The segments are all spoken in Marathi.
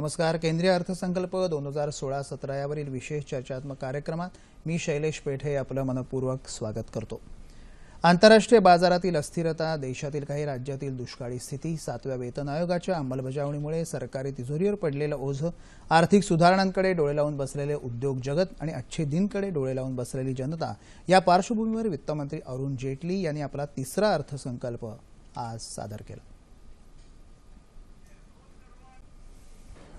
नमस्कार. केंद्रीय अर्थसंकल्प 2016-17 यावरील विशेष चर्चात्मक कार्यक्रमात मी शैलेश पेठे आपलं मनपूर्वक स्वागत करतो. आंतरराष्ट्रीय बाजारातील अस्थिरता, देशातील काही राज्यातील दुष्काळी स्थिती, 7व्या वेतन आयोगाच्या अंमलबजावणीमुळे सरकारी तिजोरीवर पडलेलं ओझं, आर्थिक सुधारणांकडे डोळे लावून बसलेले उद्योग जगत आणि अच्छे दिनकडे डोळे लावून बसलेली जनता या पार्श्वभूमीवर वित्तमंत्री अरुण जेटली यांनी आपला तिसरा अर्थसंकल्प आज सादर केला.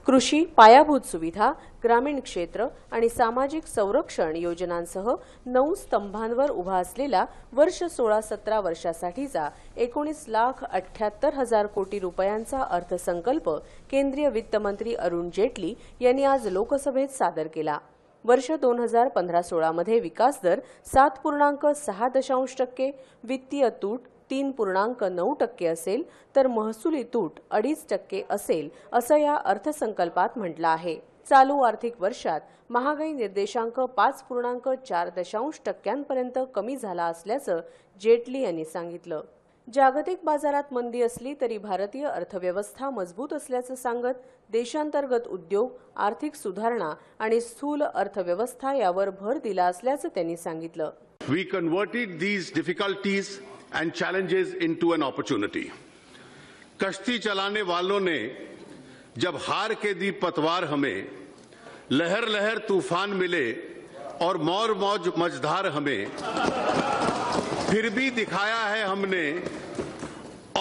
कृषी, पायाभूत सुविधा, ग्रामीण क्षेत्र आणि सामाजिक संरक्षण योजनांसह 9 स्तंभांवर उभा असलेला वर्ष 16-17 वर्षासाठीचा 19,78,000 कोटी रुपयांचा अर्थसंकल्प केंद्रीय वित्तमंत्री अरुण जेटली यांनी आज लोकसभेत सादर केला. वर्ष 2015-16 मध्ये विकास दर 7.6%, वित्तीय तूट 3.9% असेल तर महसुली तूट 2.5% असेल असं या अर्थसंकल्पात म्हटलं आहे. चालू आर्थिक वर्षात महागाई निर्देशांक 5.4% पर्यंत कमी झाला असल्याचं जेटली यांनी सांगितलं. जागतिक बाजारात मंदी असली तरी भारतीय अर्थव्यवस्था मजबूत असल्याचं सांगत देशांतर्गत उद्योग, आर्थिक सुधारणा आणि स्थूल अर्थव्यवस्था यावर भर दिला असल्याचं त्यांनी सांगितलं. We converted these difficulties and challenges into an opportunity. कश्ती चलाने वालों ने जब हार के दी पतवार हमें, लहर लहर तूफान मिले और मौर मौज मझधार हमें, फिर भी दिखाया है हमने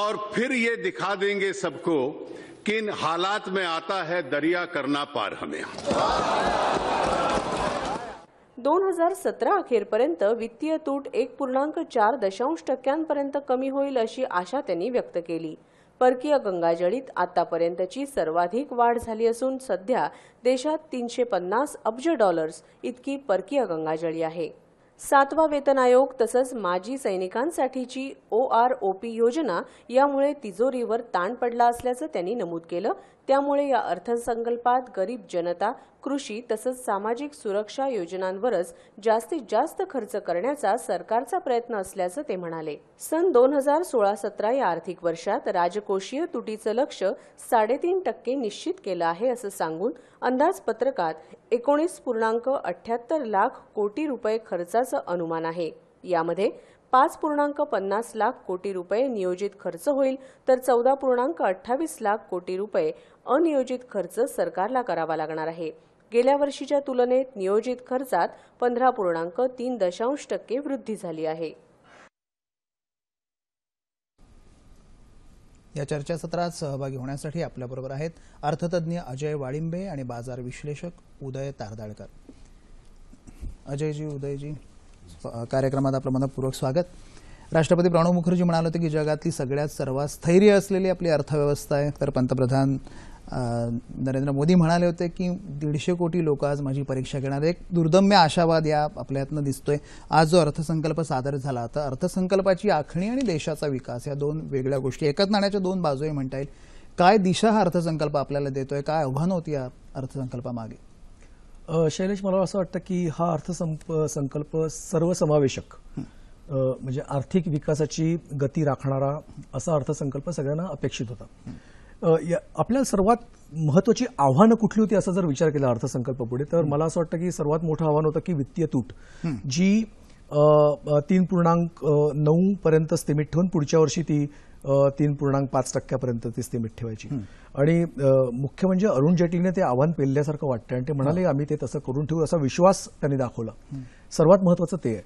और फिर ये दिखा देंगे सबको कि इन हालात में आता है दरिया करना पार हमें. 2017 अखेरपर्यंत वित्तीय तूट 1.4% पर्यंत कमी होईल अशी आशा त्यांनी व्यक्त केली. परकीय गंगाजळीत आतापर्यंतची सर्वाधिक वाढ झाली असून सध्या देशात $350 अब्ज इतकी परकीय गंगाजळी आहे. 7वा वेतन आयोग तसंच माजी सैनिकांसाठीची OROP योजना यामुळे तिजोरीवर ताण पडला असल्याचं त्यांनी नमूद केलं. त्यामुळे या अर्थसंकल्पात गरीब जनता, कृषी तसंच सामाजिक सुरक्षा योजनांवरच जास्तीत जास्त खर्च करण्याचा सरकारचा प्रयत्न असल्याचं ते म्हणाले. सन 2016-17 या आर्थिक वर्षात राजकोषीय तुटीचं लक्ष्य 3.5% निश्चित केलं आहे असं सांगून अंदाजपत्रकात 19.78 लाख कोटी रुपये खर्चाचं अनुमान आहे. यामध्ये 5.50 लाख कोटी रुपये नियोजित खर्च होईल तर 14.28 लाख कोटी रुपये अनियोजित खर्च सरकारला करावा लागणार आहे. गेल्या वर्षीच्या तुलनेत नियोजित खर्चात 15.3% वृद्धी झाली आहे. या चर्चासत्रात सहभागी होण्यासाठी आपल्याबरोबर आहेत अर्थतज्ञ अजय वाळिंबे आणि बाजार विश्लेषक उदय तारदाळकर. अजयजी, उदयजी, कार्यक्रमात आपलं मनपूर्वक स्वागत. राष्ट्रपती प्रणव मुखर्जी म्हणाले होते की जगातली सर्वात स्थैर्य असलेली आपली अर्थव्यवस्था आहे. तर पंतप्रधान नरेंद्र मोदी म्हणाले होते की 150 कोटी लोक आज माझी परीक्षा घेणार. एक दुर्दम्य आशावाद या आपल्यातनं दिसतोय. आज जो अर्थसंकल्प सादर झाला तर अर्थसंकल्पाची आखणी आणि देशाचा विकास या दोन वेगळ्या गोष्टी, एकच नाण्याच्या दोन बाजूही म्हणता येईल. काय दिशा हा अर्थसंकल्प आपल्याला देतोय, काय आव्हानं होती या अर्थसंकल्पामागे? शैलेश, मला असं वाटतं की हा अर्थसंकल्प सर्वसमावेशक म्हणजे आर्थिक विकासाची गती राखणारा असा अर्थसंकल्प सगळ्यांना अपेक्षित होता. आपल्याला सर्वात महत्त्वाची आव्हानं कुठली होती असा जर विचार केला अर्थसंकल्प पुढे, तर मला असं वाटतं की सर्वात मोठं आव्हान होतं की वित्तीय तूट जी 3.9 पर्यंत स्थिमित ठेवून पुढच्या वर्षी ती 3.5% पर्यंत ती स्थिमित ठेवायची. आणि मुख्य म्हणजे अरुण जेटलीने ते आव्हान पेलल्यासारखं वाटतं आणि ते म्हणाले आम्ही ते तसं करून ठेवू असा विश्वास त्यांनी दाखवला. सर्वात महत्त्वाचं ते आहे.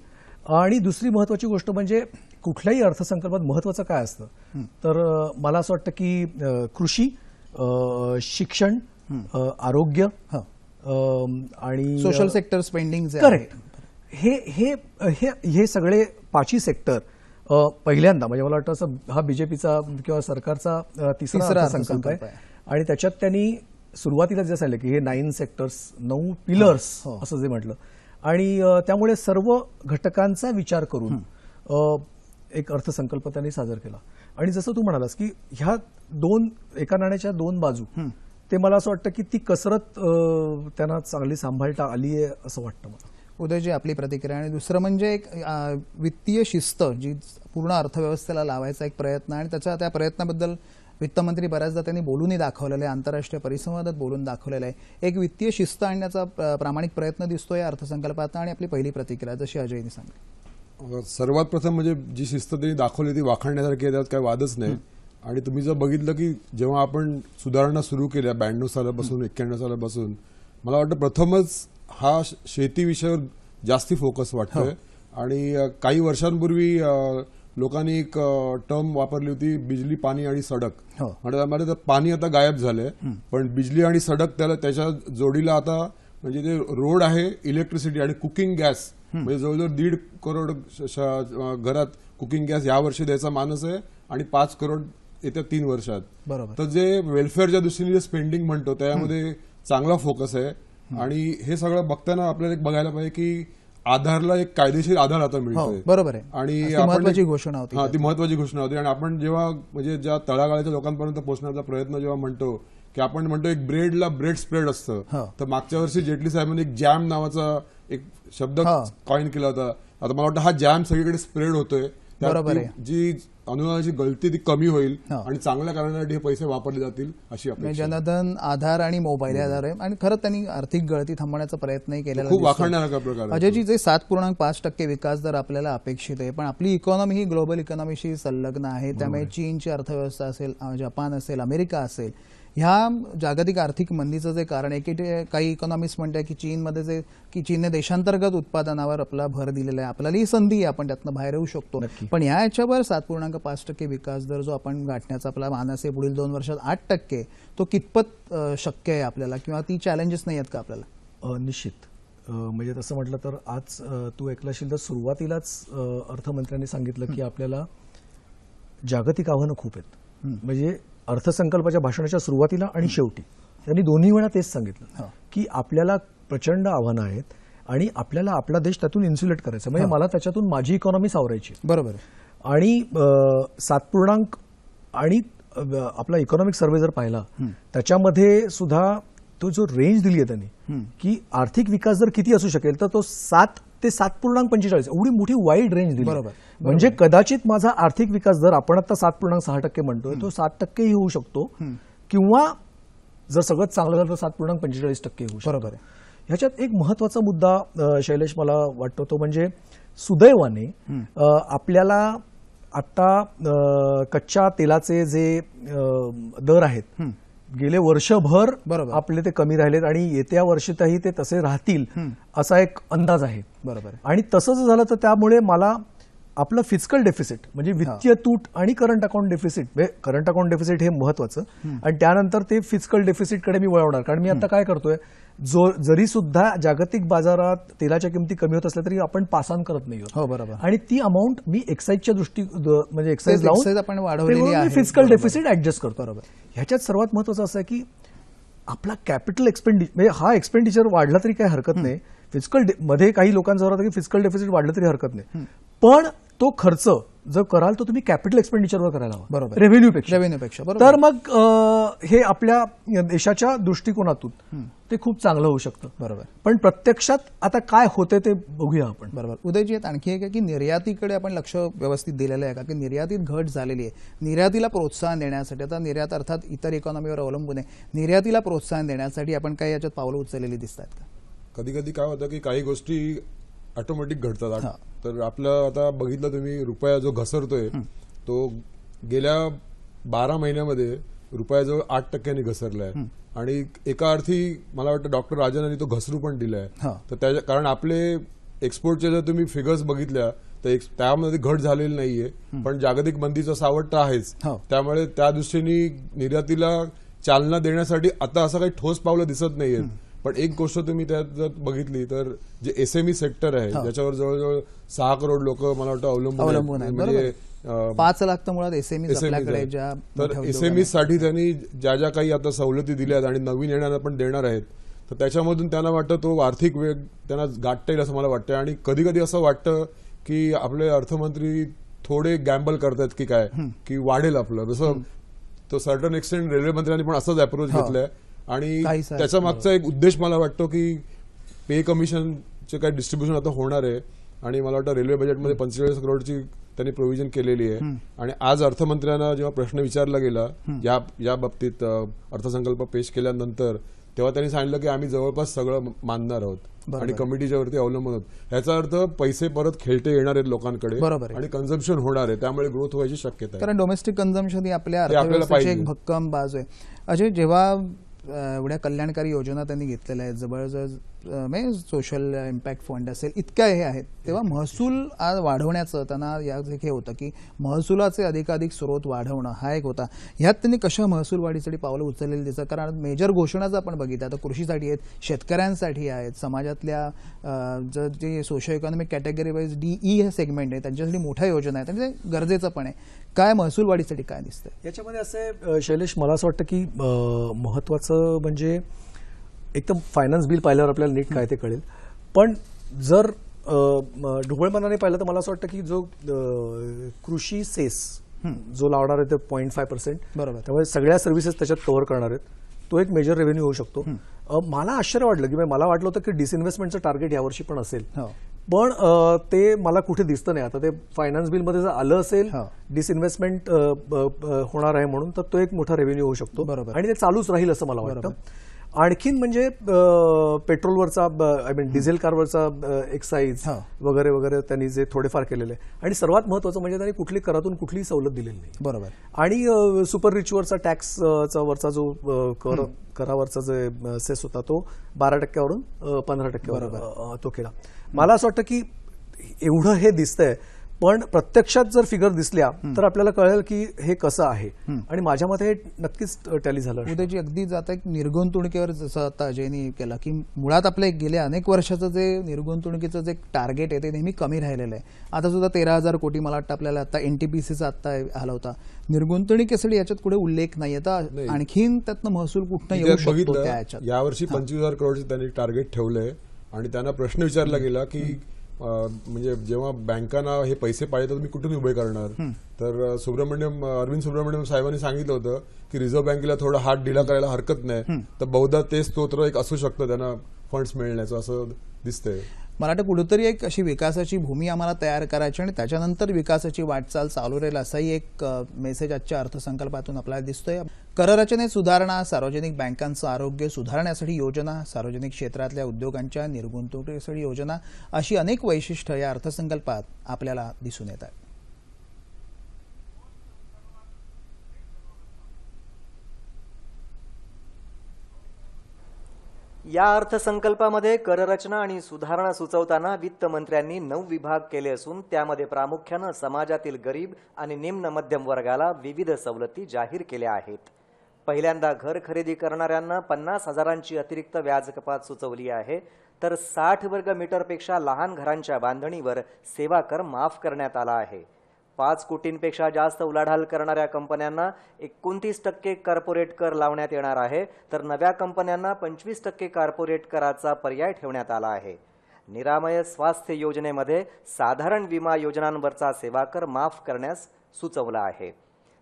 आणि दुसरी महत्त्वाची गोष्ट म्हणजे कुठल्याही अर्थसंकल्पात महत्त्वाचं काय असतं तर मला असं वाटतं की कृषी, शिक्षण, आरोग्य आणि सोशल सेक्टर स्पेंडिंग. करेक्ट. हे सगळे 5ही सेक्टर पहिल्यांदा म्हणजे मला वाटतं हा बीजेपीचा किंवा सरकारचा तिसरा अर्थसंकल्प आहे. आणि त्याच्यात त्यांनी सुरुवातीला जे सांगितलं की हे 9 सेक्टर्स, 9 पिलर्स असं जे म्हटलं. आणि त्यामुळे सर्व घटकांचा विचार करून एक अर्थसंकल्प त्यांनी सादर केला. आणि जसं तू म्हणालास की ह्या एका नाण्याच्या दोन बाजू, ते मला असं वाटतं की ती कसरत त्यांना चांगली सांभाळता आली आहे असं वाटतं मला. उदयजी, आपली प्रतिक्रिया. आणि दुसरं म्हणजे एक वित्तीय शिस्त जी पूर्ण अर्थव्यवस्थेला लावायचा एक प्रयत्न आणि त्या प्रयत्नाबद्दल वित्तमंत्री बऱ्याचदा त्यांनी बोलूनही दाखवलेलं आहे, आंतरराष्ट्रीय परिसंवादात बोलून दाखवलेलं आहे. एक वित्तीय शिस्त आणण्याचा प्रामाणिक प्रयत्न दिसतोय अर्थसंकल्पात. आणि आपली पहिली प्रतिक्रिया जशी अजयने सांगितली, सर्वात प्रथम म्हणजे जी शिस्त त्यांनी दाखवली ती वाखाणण्यासारखी आहे, त्यात काही वादच नाही. आणि तुम्ही जर बघितलं की जेव्हा आपण सुधारणा सुरू केल्या 92 सालापासून 91 सालापासून, मला वाटतं प्रथमच हा शेती विषयावर जास्ती फोकस वाटतोय. आणि काही वर्षांपूर्वी लोकांनी एक टर्म वापरली होती, बिजली पाणी आणि सडक. म्हणजे पाणी आता गायब झालंय, पण बिजली आणि सडक त्याच्या जोडीला आता म्हणजे ते रोड आहे, इलेक्ट्रिसिटी आणि कुकिंग गॅस, म्हणजे जवळजवळ 1.5 करोड घरात कुकिंग गॅस यावर्षी द्यायचा मानस आहे आणि 5 करोड येत्या 3 वर्षात. बरोबर. तर जे वेलफेअरच्या दृष्टीने जे स्पेंडिंग म्हणतो त्यामध्ये चांगला फोकस आहे. आणि हे सगळं बघताना आपल्याला एक बघायला पाहिजे की आधारला एक कायदेशीर आधार आता मिळतोय. बरोबर आहे. आणि महत्वाची घोषणा होती. ती महत्वाची घोषणा होती. आणि आपण जेव्हा म्हणजे ज्या तळागाळाच्या लोकांपर्यंत पोहोचण्याचा प्रयत्न जेव्हा म्हणतो की आपण म्हणतो एक ब्रेडला ब्रेड स्प्रेड असतं, तर मागच्या वर्षी जेटली साहेबांनी एक जॅम नावाचा एक शब्द कॉइन केला होता. आता मला वाटतं हा जॅम सगळीकडे स्प्रेड होतोय. बरोबर आहे. जी अनुदानाची गळती ती कमी होईल आणि चांगल्या कारणासाठी हे पैसे वापरले जातील अशी अपेक्षा. जनधन आधार आणि मोबाईल आधार आहे. आणि खरंच त्यांनी आर्थिक गळती थांबवण्याचा प्रयत्नही केलेला खूप वाखाणण्यासारखा प्रकार. अजयजी, जे 7.5% विकास दर आपल्याला अपेक्षित आहे, पण आपली इकॉनॉमी ही ग्लोबल इकॉनॉमीशी संलग्न आहे. त्यामुळे चीनची अर्थव्यवस्था असेल, जपान असेल, अमेरिका असेल, ह्या जागतिक आर्थिक मंदीचं जे कारण आहे, काही इकॉनॉमिस्ट म्हणतात की चीनने देशांतर्गत उत्पादनावर आपला भर दिलेला आहे. आपल्यालाही संधी आहे, आपण त्यातनं बाहेर येऊ शकतो. पण याच्यावर 7.5% विकास दर जो आपण गाठण्याचा आपला मानस आहे पुढील 2 वर्षात 8%, तो कितपत शक्य आहे आपल्याला, किंवा ती चॅलेंजेस नाही आहेत का आपल्याला? निश्चित. म्हणजे तसं म्हटलं तर आज तू ऐकलं असेल तर सुरुवातीलाच अर्थमंत्र्यांनी सांगितलं की आपल्याला जागतिक आव्हानं खूप आहेत. म्हणजे अर्थसंकल्पाच्या भाषणाच्या सुरुवातीला आणि शेवटी त्यांनी दोन्ही वेळा तेच सांगितलं की आपल्याला प्रचंड आव्हानं आहेत आणि आपल्याला आपला देश त्यातून इन्सुलेट करायचं. म्हणजे मला त्याच्यातून माझी इकॉनॉमी सावरायची. बरोबर. आणि 7 आणि आपला इकॉनॉमिक सर्व्हे जर पाहिला त्याच्यामध्ये सुद्धा तो जो रेंज दिली आहे त्यांनी की आर्थिक विकास दर किती असू शकेल, तर तो 7 ते 7.45 एवढी मोठी वाईड रेंज दिली. बरोबर. म्हणजे कदाचित माझा आर्थिक विकास दर आपण आता 7.6% म्हणतोय, तो 7% होऊ शकतो, किंवा जर सगळं चांगलं झालं तर 7.45% होऊ शकतो. बरोबर. ह्याच्यात एक महत्वाचा मुद्दा शैलेश मला वाटतो, तो म्हणजे सुदैवाने आपल्याला आता कच्च्या तेलाचे जे दर आहेत गेले वर्षभर आपले ते कमी राहिलेत आणि येत्या वर्षीतही ते तसे राहतील असा एक अंदाज आहे. बरोबर. आणि तसंच झालं तर त्यामुळे मला आपलं फिस्कल डेफिसिट म्हणजे वित्तीय तूट आणि करंट अकाउंट डेफिसिट हे महत्वाचं, आणि त्यानंतर ते फिस्कल डेफिसिटकडे मी वळवणार. कारण मी आता काय करतोय, जरी सुद्धा जागतिक बाजारात तेलाच्या किमती कमी होत असल्या तरी आपण पास ऑन करत नाही. हो, बरोबर. आणि ती अमाऊंट मी एक्साईजच्या म्हणजे एक्साईज लावून आपण वाढवलेली आहे, फिस्कल डेफिसिट ऍडजस्ट करतो. बरोबर. ह्याच्यात सर्वात महत्वाचं असं आहे की आपला कॅपिटल म्हणजे हा एक्सपेंडिचर वाढला तरी काही हरकत नाही. फिस्कल मध्ये काही लोकांचा होता की फिस्कल डेफिसिट वाढलं तरी हरकत नाही, पण तो खर्च जर कराल तर तुम्ही कॅपिटल एक्सपेंडिचरवर करायला हवा. बरोबर. रेव्हेन्यूपेक्षा. तर मग हे आपल्या देशाच्या दृष्टिकोनातून ते खूप चांगलं होऊ शकतं. बरोबर. पण प्रत्यक्षात आता काय होते ते बघूया आपण. बरोबर. उदयजी, आणखी एक आहे की निर्यातीकडे आपण लक्ष व्यवस्थित दिलेलं आहे का, की निर्यातीत घट झालेली आहे, निर्यातीला प्रोत्साहन देण्यासाठी, आता निर्यात अर्थात इतर इकॉनॉमीवर अवलंबून आहे, निर्यातीला प्रोत्साहन देण्यासाठी आपण काही याच्यात पावलं उचललेली दिसत आहेत का? कधी कधी काय होतं की काही गोष्टी ऑटोमॅटिक घडतात. तर आपलं आता बघितलं तुम्ही, रुपया जो घसरतोय तो गेल्या 12 महिन्यामध्ये रुपया जवळ 8% घसरलाय. आणि एका अर्थी मला वाटतं डॉक्टर राजन यांनी तो घसरू पण दिलाय. तर कारण आपले एक्सपोर्टच्या जर तुम्ही फिगर्स बघितल्या तर त्यामध्ये घट झालेली नाहीये, पण जागतिक मंदीचं सावट तर आहेच. त्यामुळे त्या दृष्टीने निर्यातीला चालना देण्यासाठी आता असं काही ठोस पावलं दिसत नाहीये. पण एक गोष्ट तुम्ही त्यात जर बघितली तर जे एसएमई सेक्टर आहे ज्याच्यावर जवळजवळ 6 करोड लोक मला वाटतं अवलंबून आहेत. म्हणजे 5 लाख तर मुळात एसएमई आपल्याकडे. तर एसएमई साठी त्यांनी ज्या ज्या काही आता सवलती दिल्या आहेत आणि नवीन येणाऱ्या पण देणार आहेत, तर त्याच्यामधून त्यांना वाटतं तो आर्थिक वेग त्यांना गाठता येईल असं मला वाटतं. आणि कधी कधी असं वाटतं की आपले अर्थमंत्री थोडे गॅम्बल करतात की काय, की वाढेल आपलं. जसं तो सर्टन एक्सटेंट रेल्वे मंत्र्यांनी पण असंच अप्रोच घेतलाय. आणि त्याच्या मागचा एक उद्देश मला वाटतो की पे कमिशनचे काय डिस्ट्रीब्युशन आता होणार आहे आणि मला वाटतं रेल्वे बजेटमध्ये 45 करोडची त्यांनी प्रोव्हिजन केलेली आहे. आणि आज अर्थमंत्र्यांना जेव्हा प्रश्न विचारला गेला या बाबतीत अर्थसंकल्प पेश केल्यानंतर, तेव्हा त्यांनी सांगितलं की आम्ही जवळपास सगळं मानणार आहोत आणि कमिटीच्या वरती अवलंबून आहोत. याचा अर्थ पैसे परत खेळते येणार आहेत लोकांकडे आणि कन्झम्पशन होणार आहे, त्यामुळे ग्रोथ व्हायची शक्यता आहे. कारण डोमेस्टिक कन्झम्पशन ही आपल्या अर्थव्यवस्थेची एक भक्कम बाजू आहे. अजय, जेव्हा एवढ्या कल्याणकारी योजना त्यांनी घेतलेल्या आहेत, जवळजवळ सोशल इम्पॅक्ट फंड असेल, इतक्या हे आहेत, तेव्हा महसूल वाढवण्याचं त्यांना या हे होतं की महसुलाचे अधिकाधिक स्रोत वाढवणं हा एक होता. ह्यात त्यांनी कशा महसूल वाढीसाठी पावलं उचललेली दिसतात. कारण मेजर घोषणाच आपण बघितलं तर कृषीसाठी आहेत, शेतकऱ्यांसाठी आहेत, समाजातल्या जे socio economic category wise DE हे सेगमेंट आहे त्यांच्यासाठी मोठ्या योजना आहेत आणि ते गरजेचं पण आहे. काय महसूल वाढीसाठी काय दिसतंय याच्यामध्ये? असं शैलेश, मला असं वाटतं की महत्वाचं म्हणजे एकदम फायनान्स बिल पाहिल्यावर आपल्याला नीट काय ते कळेल. पण जर ढोबळमानाने पाहिलं तर मला असं वाटतं की जो कृषी सेस जो लावणार आहे ते 0.5%, बरोबर, त्यामुळे सगळ्या सर्व्हिसेस त्याच्यात कव्हर करणार आहेत, तो एक मेजर रेव्हेन्यू होऊ शकतो. मला आश्चर्य वाटलं की मला वाटलं होतं की डिसइन्व्हेस्टमेंटचं टार्गेट यावर्षी पण असेल, पण ते मला कुठे दिसतं नाही. आता ते फायनान्स बिलमध्ये जर आलं असेल डिसइन्व्हेस्टमेंट होणार आहे म्हणून, तर तो एक मोठा रेव्हेन्यू होऊ शकतो आणि ते चालूच राहील असं मला वाटतं. आणखीन म्हणजे पेट्रोलवरचा डिझेल कारवरचा एक्साईज वगैरे वगैरे त्यांनी जे थोडेफार केलेले आहे. आणि सर्वात महत्वाचं म्हणजे त्यांनी कुठली करातून कुठलीही सवलत दिलेली नाही. बरोबर. आणि सुपर रिचवरचा टॅक्सचा वरचा जो करावरचा जे सेस होता तो 12%वरून 15% तो केला. मला असं वाटतं की एवढं हे दिसतंय, पण प्रत्यक्षात जर फिगर दिसल्या तर आपल्याला कळेल की हे कसं आहे. आणि माझ्या मते हे नक्कीच टॅली झालं. उद्याची अगदी जाता एक निर्गुंतवणुकीवर जसं आता अजयनी केला की मुळात आपलं गेल्या अनेक वर्षाचं जे निर्गुंतवणुकीचं जे टार्गेट आहे ते नेहमी कमी राहिलेलं आहे. आता सुद्धा 13,000 कोटी मला वाटतं आपल्याला आता NTPCचा आता आला होता. निर्गुंतवणुकीसाठी याच्यात कुठे उल्लेख नाही. आता आणखीन त्यातनं महसूल कुठनं येऊ शकतो त्या याच्यात. यावर्षी 25,000 करोडचं त्यांनी टार्गेट ठेवलंय आणि त्यांना प्रश्न विचारला गेला की म्हणजे जेव्हा बँकांना हे पैसे पाहिजे तर तुम्ही कुठून उभे करणार, तर अरविंद सुब्रमण्यम साहेबांनी सांगितलं होतं की रिझर्व्ह बँकेला थोडा हात ढिला करायला हरकत नाही, तर बहुधा ते स्तोत्र एक असू शकतं त्यांना फंड्स मिळण्याचं असं दिसतंय. मला वाटतं कुठेतरी एक अशी विकासाची भूमी आम्हाला तयार करायची आणि त्याच्यानंतर विकासाची वाटचाल चालू राहील असाही एक मेसेज आजच्या अर्थसंकल्पातून आपल्याला दिसतोय. कररचनेत सुधारणा, सार्वजनिक बँकांचं आरोग्य सुधारण्यासाठी योजना, सार्वजनिक क्षेत्रातल्या उद्योगांच्या निर्गुंतवणुकीसाठी योजना, अशी अनेक वैशिष्ट्ये या अर्थसंकल्पात आपल्याला दिसून येत आहेत. या अर्थसंकल्पामध्ये कररचना आणि सुधारणा सुचवताना वित्तमंत्र्यांनी 9 विभाग केले असून त्यामध्ये प्रामुख्यानं समाजातील गरीब आणि निम्न मध्यम वर्गाला विविध सवलती जाहीर केल्या आहेत. पहिल्यांदा घर खरेदी करणाऱ्यांना 50,000ची अतिरिक्त व्याज कपात सुचवली आहे, तर 60 वर्ग मीटरपेक्षा लहान घरांच्या बांधणीवर सेवा कर माफ करण्यात आला आहे. 5 कोटींपेक्षा जास्त उलाढाल करणाऱ्या कंपन्यांना 29% कॉर्पोरेट कर लावण्यात येणार आहे, तर नव्या कंपन्यांना 25% कॉर्पोरेट कराचा पर्याय ठेवण्यात आला आहे. निरामय स्वास्थ्य योजनेमध्ये साधारण विमा योजनांवरचा सेवा कर माफ करण्यास सुचवला आहे.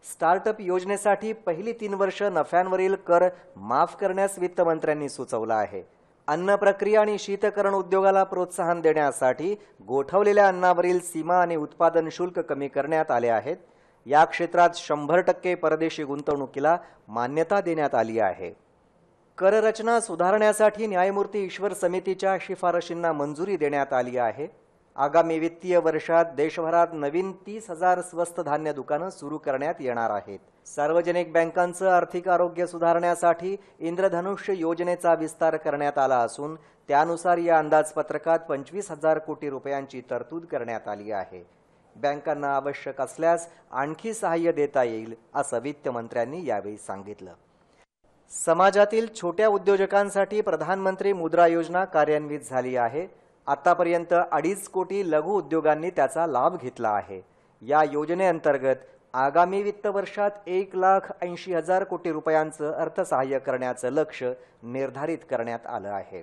स्टार्टअप योजनेसाठी पहिली 3 वर्ष नफ्यांवरील कर माफ करण्यास वित्तमंत्र्यांनी सुचवला आहे. अन्न प्रक्रिया आणि शीतकरण उद्योगाला प्रोत्साहन देण्यासाठी गोठवलेल्या अन्नावरील सीमा आणि उत्पादन शुल्क कमी करण्यात आले आहेत. या क्षेत्रात 100% परदेशी गुंतवणुकीला मान्यता देण्यात आली आहे. कररचना सुधारण्यासाठी न्यायमूर्ती ईश्वर समितीच्या शिफारशींना मंजुरी देण्यात आली आहे. आगामी वित्तीय वर्षात देशभरात नवीन 30,000 स्वस्त धान्य दुकानं सुरू करण्यात येणार आहेत. सार्वजनिक बँकांचं आर्थिक आरोग्य सुधारण्यासाठी इंद्रधनुष्य योजनेचा विस्तार करण्यात आला असून त्यानुसार या अंदाजपत्रकात 25,000 कोटी रुपयांची तरतूद करण्यात आली आहे. बँकांना आवश्यक असल्यास आणखी सहाय्य देता येईल असं वित्तमंत्र्यांनी यावेळी सांगितलं. समाजातील छोट्या उद्योजकांसाठी प्रधानमंत्री मुद्रा योजना कार्यान्वित झाली आहे. आतापर्यंत 2.5 कोटी लघु उद्योगांनी त्याचा लाभ घेतला आहे. या योजनेअंतर्गत आगामी वित्त वर्षात 1,80,000 कोटी रुपयांचं अर्थसहाय्य करण्याचं लक्ष्य निर्धारित करण्यात आलं आहे.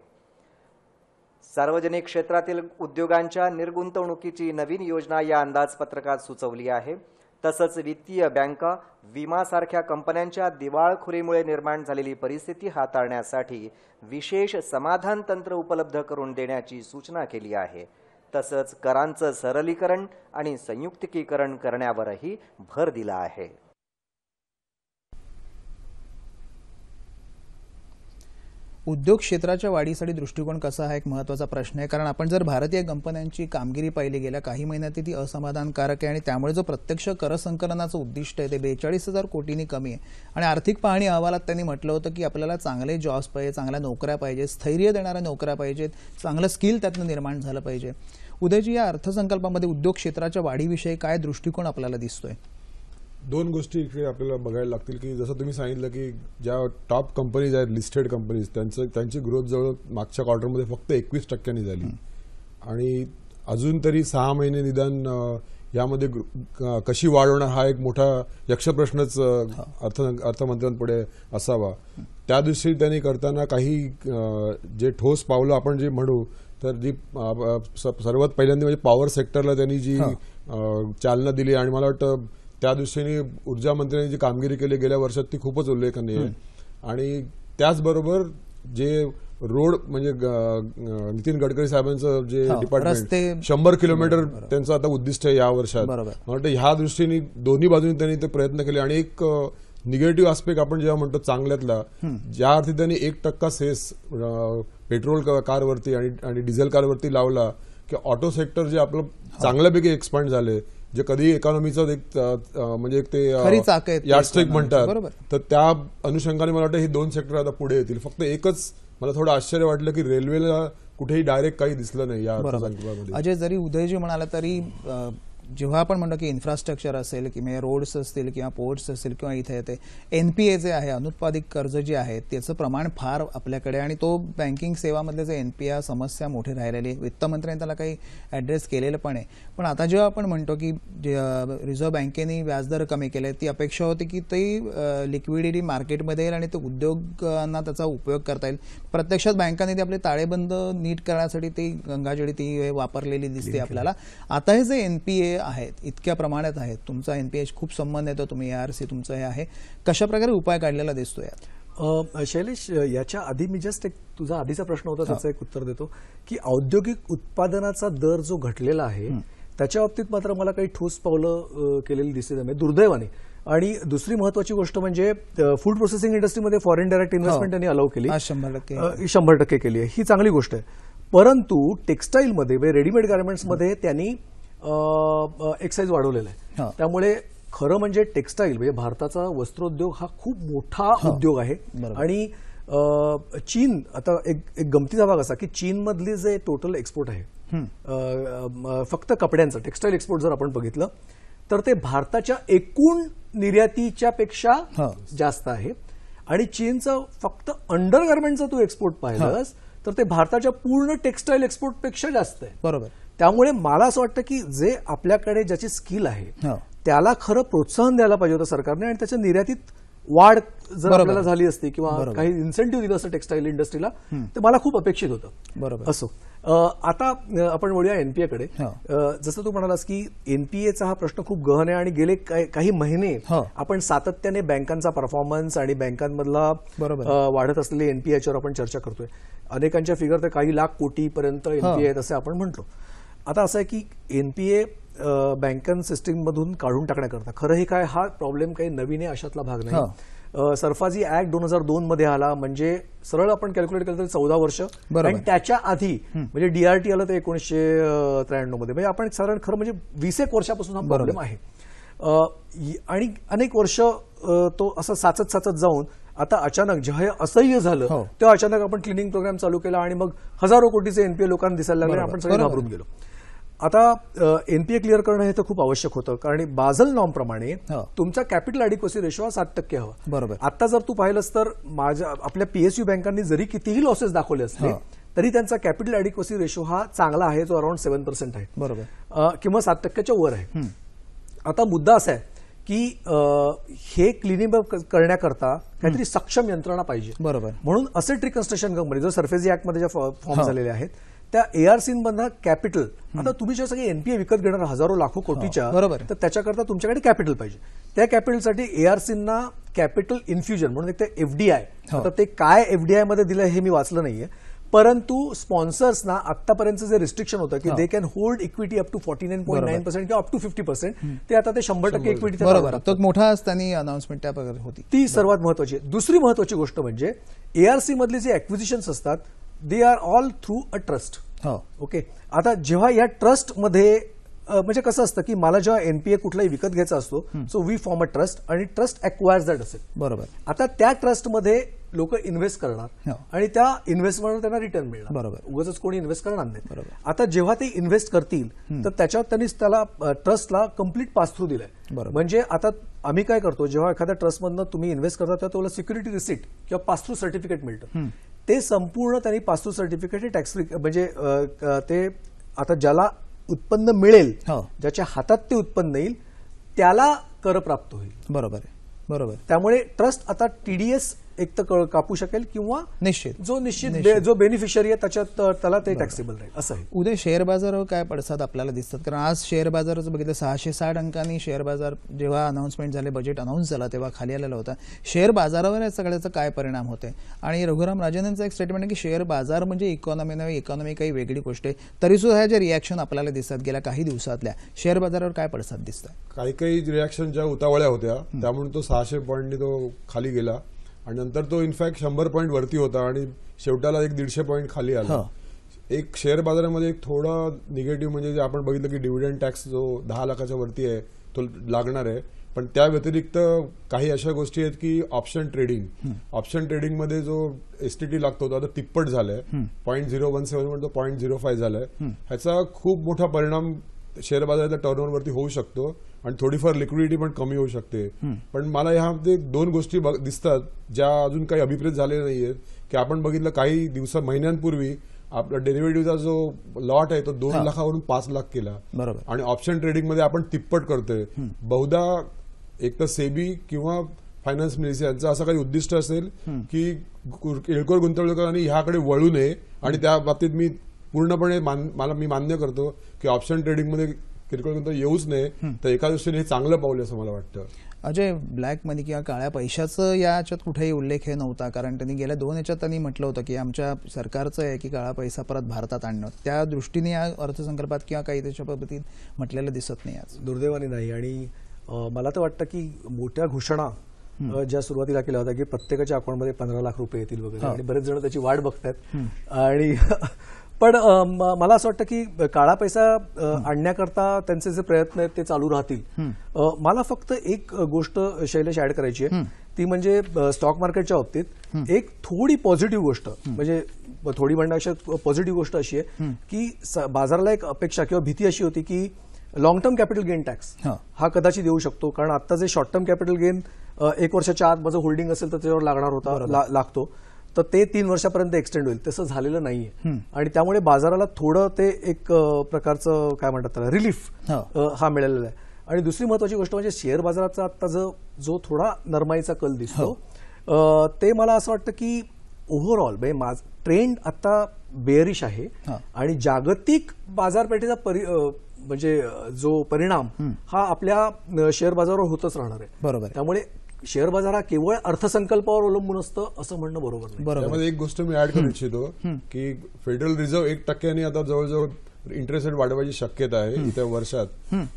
सार्वजनिक क्षेत्रातील उद्योगांच्या निर्गुंतवणुकीची नवीन योजना या अंदाजपत्रकात सुचवली आहे. तसंच वित्तीय बँका, विमासारख्या कंपन्यांच्या दिवाळखोरीमुळे निर्माण झालेली परिस्थिती हाताळण्यासाठी विशेष समाधान तंत्र उपलब्ध करून देण्याची सूचना केली आहे. तसंच करांचं सरलीकरण आणि संयुक्तिकीकरण करण्यावरही भर दिला आहे. उद्योग क्षेत्राच्या वाढीसाठी दृष्टिकोन कसा हा एक महत्त्वाचा प्रश्न आहे. कारण आपण जर भारतीय कंपन्यांची कामगिरी पाहिली गेल्या काही महिन्यात ती असमाधानकारक आहे आणि त्यामुळे जो प्रत्यक्ष कर संकलनाचं उद्दिष्ट आहे ते 42,000 कोटींनी कमी आहे. आणि आर्थिक पाहणी अहवालात त्यांनी म्हटलं होतं की आपल्याला चांगले जॉब्स पाहिजे, चांगल्या नोकऱ्या पाहिजेत, स्थैर्य देणाऱ्या नोकऱ्या पाहिजेत, चांगलं स्किल त्यातनं निर्माण झालं पाहिजे. उदयजी, या अर्थसंकल्पामध्ये उद्योग क्षेत्राच्या वाढीविषयी काय दृष्टिकोन आपल्याला दिसतोय? दोन गोष्टी इकडे आपल्याला बघायला लागतील की जसं तुम्ही सांगितलं की ज्या टॉप कंपनीज आहेत, लिस्टेड कंपनीज, त्यांची ग्रोथ जवळ मागच्या क्वार्टरमध्ये फक्त 21% झाली आणि अजून तरी 6 महिने निदान यामध्ये कशी वाढवणार हा एक मोठा यक्षप्रश्नच अर्थमंत्र्यांपुढे असावा. त्या दृष्टीने त्यांनी करताना काही जे ठोस पावलं आपण जे म्हणू तर जी सर्वात पहिल्यांदा म्हणजे पॉवर सेक्टरला त्यांनी जी चालना दिली आणि मला वाटतं त्या दृष्टीने ऊर्जा मंत्र्यांनी जी कामगिरी केली गेल्या वर्षात ती खूपच उल्लेखनीय आहे. आणि त्याचबरोबर जे रोड म्हणजे नितीन गडकरी साहेबांचं जे डिपार्टमेंट 100 किलोमीटर त्यांचं आता उद्दिष्ट आहे या वर्षात. मला वाटतं ह्या दृष्टीने दोन्ही बाजूनी त्यांनी ते प्रयत्न केले. आणि एक निगेटिव्ह आस्पेक्ट आपण जेव्हा म्हणतो चांगल्यातला, ज्या अर्थी त्यांनी 1% सेस पेट्रोल कारवरती आणि डिझेल कारवरती लावला की ऑटो सेक्टर जे आपलं चांगल्यापैकी एक्सपांड झाले, जे कधी इकॉनॉमीचं एक म्हणजे एक ते यार्डस्टिक म्हणतात, तर त्या अनुषंगाने मला वाटतं ही 2 सेक्टर आता पुढे येतील. फक्त एकच मला थोडं आश्चर्य वाटलं की रेल्वेला कुठेही डायरेक्ट काही दिसलं नाही या अर्थसंकल्पामध्ये. अजय, जरी उदयजी म्हणाला तरी जेव्हा आपण म्हणतो की इन्फ्रास्ट्रक्चर असेल किंवा रोड्स असतील किंवा पोर्ट्स असतील किंवा इथे येते एनपीए जे आहे, अनुत्पादित कर्ज जे आहे त्याचं प्रमाण फार आपल्याकडे, आणि तो बँकिंग सेवामधले जे एनपीए समस्या मोठी राहिलेली, वित्तमंत्र्यांनी त्याला काही ॲड्रेस केलेलं पण आहे. पण आता जेव्हा आपण म्हणतो की रिझर्व्ह बँकेने व्याजदर कमी केले, ती अपेक्षा होती की ते लिक्विडिटी मार्केटमध्ये येईल आणि ते उद्योगांना त्याचा उपयोग करता येईल. प्रत्यक्षात बँकांनी ते आपले ताळेबंद नीट करण्यासाठी ती गंगाजळी ती वापरलेली दिसते आपल्याला. आता हे जे एनपीए आहेत इतक्या प्रमाणात आहेत, तुमचा एनपीए खूप संबंध येतो, तुम्ही ARC तुमचं हे आहे, कशा प्रकारे उपाय काढलेला दिसतो यात? शैलेश, याच्या आधी मी जस्ट एक तुझा आधीचा प्रश्न होता त्याचं एक उत्तर देतो की औद्योगिक उत्पादनाचा दर जो घटलेला आहे त्याच्या बाबतीत मात्र मला काही ठोस पावलं केलेली दिसत नाही दुर्दैवाने. आणि दुसरी महत्वाची गोष्ट म्हणजे फूड प्रोसेसिंग इंडस्ट्रीमध्ये फॉरेन डायरेक्ट इन्व्हेस्टमेंट त्यांनी अलाउ केली, 100% केली आहे, ही चांगली गोष्ट आहे. परंतु टेक्स्टाईलमध्ये म्हणजे रेडीमेड गार्मेंट्समध्ये त्यांनी एक्साईज वाढवलेला आहे. त्यामुळे खरं म्हणजे टेक्स्टाईल म्हणजे भारताचा वस्त्रोद्योग हा खूप मोठा उद्योग आहे. आणि चीन, आता एक गमतीचा भाग असा की चीनमधली जे टोटल एक्सपोर्ट आहे फक्त कपड्यांचं टेक्स्टाईल एक्सपोर्ट जर आपण बघितलं तर ते भारताच्या एकूण निर्यातीच्या पेक्षा जास्त आहे. आणि चीनचं फक्त अंडर गार्मेंटचा तू एक्सपोर्ट पाहिलंस तर ते भारताच्या पूर्ण टेक्स्टाईल एक्सपोर्टपेक्षा जास्त आहे. बरोबर. त्यामुळे मला असं वाटतं की जे आपल्याकडे ज्याची स्किल आहे त्याला खरं प्रोत्साहन द्यायला पाहिजे होतं सरकारने, आणि त्याच्या निर्यातीत वाढ जर आपल्याला झाली असती किंवा काही इन्सेंटिव्ह दिलं असतं टेक्स्टाईल इंडस्ट्रीला तर मला खूप अपेक्षित होतं. बरोबर. असो, आता आपण वळूया एनपीएकडे. जसं तू म्हणालास की एनपीएचा हा प्रश्न खूप गहन आहे आणि गेले काही महिने आपण सातत्याने बँकांचा परफॉर्मन्स आणि बँकांमधला वाढत असलेले एनपीएच्यावर आपण चर्चा करतोय. अनेकांच्या फिगर तर काही लाख कोटीपर्यंत एनपीए आहेत असे आपण म्हणतो. आता असं आहे की एनपीए बँकिंग सिस्टीममधून काढून टाकण्याकरता खरं हे काय हा प्रॉब्लेम काही नवीन आहे अशातला भाग नाही. सरफराजी ऍक्ट 2002 मध्ये आला, म्हणजे सरळ आपण कॅल्क्युलेट केलं तर 14 वर्ष, आणि त्याच्या आधी म्हणजे डीआरटी आलं तर 1993 मध्ये, म्हणजे आपण साधारण खरं म्हणजे 20 एक वर्षापासून हा प्रॉब्लेम आहे. आणि अनेक वर्ष तो असं साचत जाऊन आता अचानक जेव्हा हे असह्य झालं तेव्हा अचानक आपण क्लिनिंग प्रोग्राम चालू केला आणि मग हजारो कोटीचे एनपीए लोकांना दिसायला लागले, आपण सगळे घाबरून गेलो. आता एनपीए क्लिअर करणं हे तर खूप आवश्यक होतं, कारण बाझल नॉर्म प्रमाणे तुमचा कॅपिटल ॲडिक्वसी रेशो हा 7% हवा. बरोबर. आता जर तू पाहिलंस तर आपल्या पीएसयू बँकांनी जरी कितीही लॉसेस दाखवले असले तरी त्यांचा कॅपिटल ॲडिक्वसी रेशो हा चांगला आहे, जो अराउंड 7% आहे. बरोबर. किंवा 7%च्या वर आहे. आता मुद्दा असा आहे की हे क्लिनिंग अप करण्याकरता काहीतरी सक्षम यंत्रणा पाहिजे. बरोबर. म्हणून असेट रिकन्स्ट्रक्शन कंपनी जो सरफेसी ऍक्टमध्ये ज्या फॉर्म झालेले आहेत त्या एआरसीमधनं कॅपिटल, आता तुम्ही जे सगळे एनपीए विकत घेणार हजारो लाखो कोटीच्या, बरोबर, तर त्याच्याकरता तुमच्याकडे कॅपिटल पाहिजे. त्या कॅपिटलसाठी एआरसींना कॅपिटल इन्फ्युजन म्हणून एक ते एफडीआय, आता ते काय एफडीआय मध्ये दिलं हे मी वाचलं नाहीये, परंतु स्पॉन्सर्सना आतापर्यंत जे रिस्ट्रिक्शन होतं की they can hold equity up to 49.9% किंवा अप टू 50%, ते आता ते 100% इक्विटी बरोबर, तो एक मोठा त्यांनी अनाउन्समेंट त्या प्रकारे होती. ती सर्वात महत्वाची. दुसरी महत्वाची गोष्ट म्हणजे ARC मधले जे ऍक्विजिशन्स असतात they are all through a trust. Okay, आता जेव्हा या ट्रस्टमध्ये म्हणजे कसं असतं की मला जेव्हा NPA कुठलाही विकत घ्यायचा असतो, so we form a trust आणि ट्रस्ट अक्वायर्स दॅट असेल. बरोबर. आता त्या ट्रस्टमध्ये लोक इन्व्हेस्ट करणार आणि त्या इन्व्हेस्टमेंटवर त्यांना रिटर्न मिळणार. बरोबर. उगाच कोणी इन्व्हेस्ट करणार नाही. बरोबर. आता जेव्हा ते इन्व्हेस्ट करतील तर त्याच्यावर त्यांनी त्याला ट्रस्टला कम्प्लीट पास थ्रू दिलाय. बरोबर. म्हणजे आता आम्ही काय करतो, जेव्हा एखाद्या ट्रस्टमधनं तुम्ही इन्व्हेस्ट करता तेव्हा तुम्हाला सिक्युरिटी रिसिट किंवा पास थ्रू सर्टिफिकेट मिळतं. ते संपूर्ण त्यांनी पास थ्रू सर्टिफिकेट हे टॅक्स फ्री, म्हणजे ते आता ज्याला उत्पन्न मिळेल, ज्याच्या हातात ते उत्पन्न येईल त्याला कर प्राप्त होईल. बरोबर आहे. बरोबर. त्यामुळे ट्रस्ट आता TDS एक तर कापू शकेल किंवा निश्चित जो बेनिफिशियरी आहे त्याच्यात त्याला ते टॅक्सेबल राहील असं आहे. उद्या शेअर बाजारावर काय पडसाद आपल्याला दिसतात? कारण आज शेअर बाजाराचं बघितलं 660 अंकांनी शेअर बाजार जेव्हा अनाउन्समेंट झाले, बजेट अनाउन्स झाला तेव्हा खाली आलेला होता. शेअर बाजारावर या सगळ्याचा काय परिणाम होते? आणि रघुराम राजनचं एक स्टेटमेंट आहे की शेअर बाजार म्हणजे इकॉनॉमी नव्हे, इकॉनॉमी काही वेगळी गोष्ट आहे. तरी सुद्धा जे रिॲक्शन आपल्याला दिसतात गेल्या काही दिवसातल्या, शेअर बाजारावर काय पडसाद दिसतात? काही रिॲक्शन ज्या उतावळ्या होत्या त्यामुळे तो 600 पॉईंटनी तो खाली गेला आणि नंतर तो इनफॅक्ट 100 पॉईंट वरती होता आणि शेवटाला एक 150 पॉईंट खाली आला. एक शेअर बाजारामध्ये एक थोडा निगेटिव्ह म्हणजे जे आपण बघितलं की डिव्हिडंड टॅक्स जो 10 लाखाच्या वरती आहे तो लागणार आहे. पण त्या व्यतिरिक्त काही अशा गोष्टी आहेत की ऑप्शन ट्रेडिंगमध्ये जो STT लागतो तो आता तिप्पट झालाय. 0.017 म्हणतो 0.05 झालाय. ह्याचा खूप मोठा परिणाम शेअर बाजाराच्या टर्नओव्हरवरती होऊ शकतो आणि थोडीफार लिक्विडिटी पण कमी होऊ शकते. पण मला ह्यामध्ये 2 गोष्टी दिसतात ज्या अजून काही अभिप्रेत झालेल्या नाहीयेत. की आपण बघितलं काही महिन्यांपूर्वी आपला डेरिव्हेटिव्हचा जो लॉट आहे तो 2 लाखावरून 5 लाख केला. बरोबर. आणि ऑप्शन ट्रेडिंगमध्ये आपण तिप्पट करतोय. बहुधा एक तर सेबी किंवा फायनान्स मिनिस्ट्री यांचं असं काही उद्दिष्ट असेल की किरकोळ गुंतवणूकदारांनी ह्याकडे वळू नये. आणि त्या बाबतीत मी पूर्णपणे मी मान्य करतो की ऑप्शन ट्रेडिंगमध्ये किरकोळ गुंतवणूक येऊच नये. तर एका दृष्टीने हे चांगलं पाऊल असं मला वाटतं. अजय, ब्लॅक मनी किंवा काळ्या पैशाचं याच्यात कुठेही उल्लेख हे नव्हता, कारण त्यांनी गेल्या 2 याच्यात त्यांनी म्हटलं होतं की आमच्या सरकारचं आहे की काळा पैसा परत भारतात आणणं. त्या दृष्टीने या अर्थसंकल्पात किंवा काही त्याच्या पद्धतीत म्हटलेलं दिसत नाही आज. दुर्दैवाने नाही. आणि मला तर वाटतं की मोठ्या घोषणा ज्या सुरुवातीला केल्या होत्या की प्रत्येकाच्या अकाउंटमध्ये 15 लाख रुपये येतील वगैरे, आणि बरेच जण त्याची वाट बघतात. आणि पण मला असं वाटतं की काळा पैसा आणण्याकरता त्यांचे जे प्रयत्न आहेत ते चालू राहतील. मला फक्त एक गोष्ट शैलेश ऍड करायची आहे, ती म्हणजे स्टॉक मार्केटच्या बाबतीत एक थोडी पॉझिटिव्ह गोष्ट, म्हणजे थोडी म्हणण्यापेक्षा पॉझिटिव्ह गोष्ट अशी आहे की बाजाराला एक अपेक्षा किंवा भीती अशी होती की long term capital gain tax हा कदाचित येऊ शकतो. कारण आता जे शॉर्ट टर्म कॅपिटल गेन 1 वर्षाच्या आत माझं होल्डिंग असेल तर त्याच्यावर लागणार होता, लागतो, तर ते 3 वर्षापर्यंत एक्सटेंड होईल. तसं झालेलं नाहीये. आणि त्यामुळे बाजाराला थोडं ते एक प्रकारचं काय म्हणतात त्याला रिलीफ हा मिळालेला आहे. आणि दुसरी महत्वाची गोष्ट म्हणजे शेअर बाजाराचा आता जो थोडा नरमाईचा कल दिसतो ते मला असं वाटतं की ओव्हरऑल म्हणजे ट्रेंड आता बेअरिश आहे. आणि जागतिक बाजारपेठेचा म्हणजे जो परिणाम हा आपल्या शेअर बाजारावर होतच राहणार आहे. बरोबर. त्यामुळे शेअर बाजार हा केवळ अर्थसंकल्पावर अवलंबून असतं असं म्हणणं बरोबर नाही. त्यामध्ये एक गोष्ट मी ऍड करू इच्छितो की फेडरल रिझर्व्ह 1% आता जवळजवळ इंटरेस्ट रेट वाढवायची शक्यता आहे येत्या वर्षात.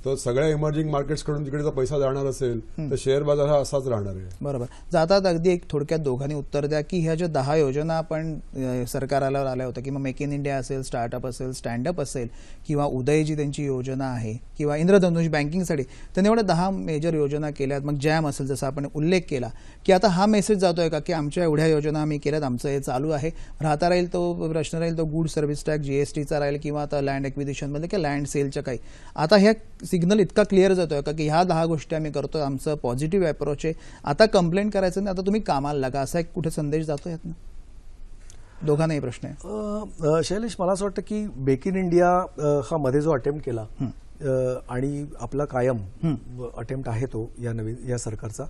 तर सगळ्या इमर्जिंग मार्केट्स कडून जिकडे पैसा जाणार असेल तर शेअर बाजार हा असाच राहणार आहे. बरोबर. जातात अगदी एक थोडक्यात दोघांनी उत्तर द्या की ह्या ज्या 10 योजना आपण सरकाराला आल्या होत्या, किंवा मेक इन इंडिया असेल, स्टार्टअप असेल, स्टँडअप असेल, किंवा उदयजी त्यांची योजना आहे, किंवा इंद्रधनुष बँकिंगसाठी, त्यांनी एवढ्या 10 मेजर योजना केल्यात. मग जॅम असेल जसं आपण उल्लेख केला की आता हा मेसेज जातोय का की आमच्या एवढ्या योजना आम्ही केल्यात, आमचं हे चालू आहे, राहता राहील तो प्रश्न राहील तो गुड सर्व्हिस टॅक्स GSTचा राहील, किंवा आता लँड ॲक्विजिशन मध्ये किंवा लँड सेलच्या काही. आता ह्या सिग्नल इतका क्लिअर जातोय का की ह्या 10 गोष्टी आम्ही करतो, आमचं पॉझिटिव्ह अप्रोच आहे, आता कंप्लेंट करायचं नाही, आता तुम्ही कामाला लागा, असा एक कुठे संदेश जातो यातनं? दोघांनाही प्रश्न आहे. शैलेश, मला असं वाटतं की मेक इन इंडिया हा मध्ये जो अटेम्प्ट केला आणि आपला कायम अटेम्प्ट आहे तो या सरकारचा,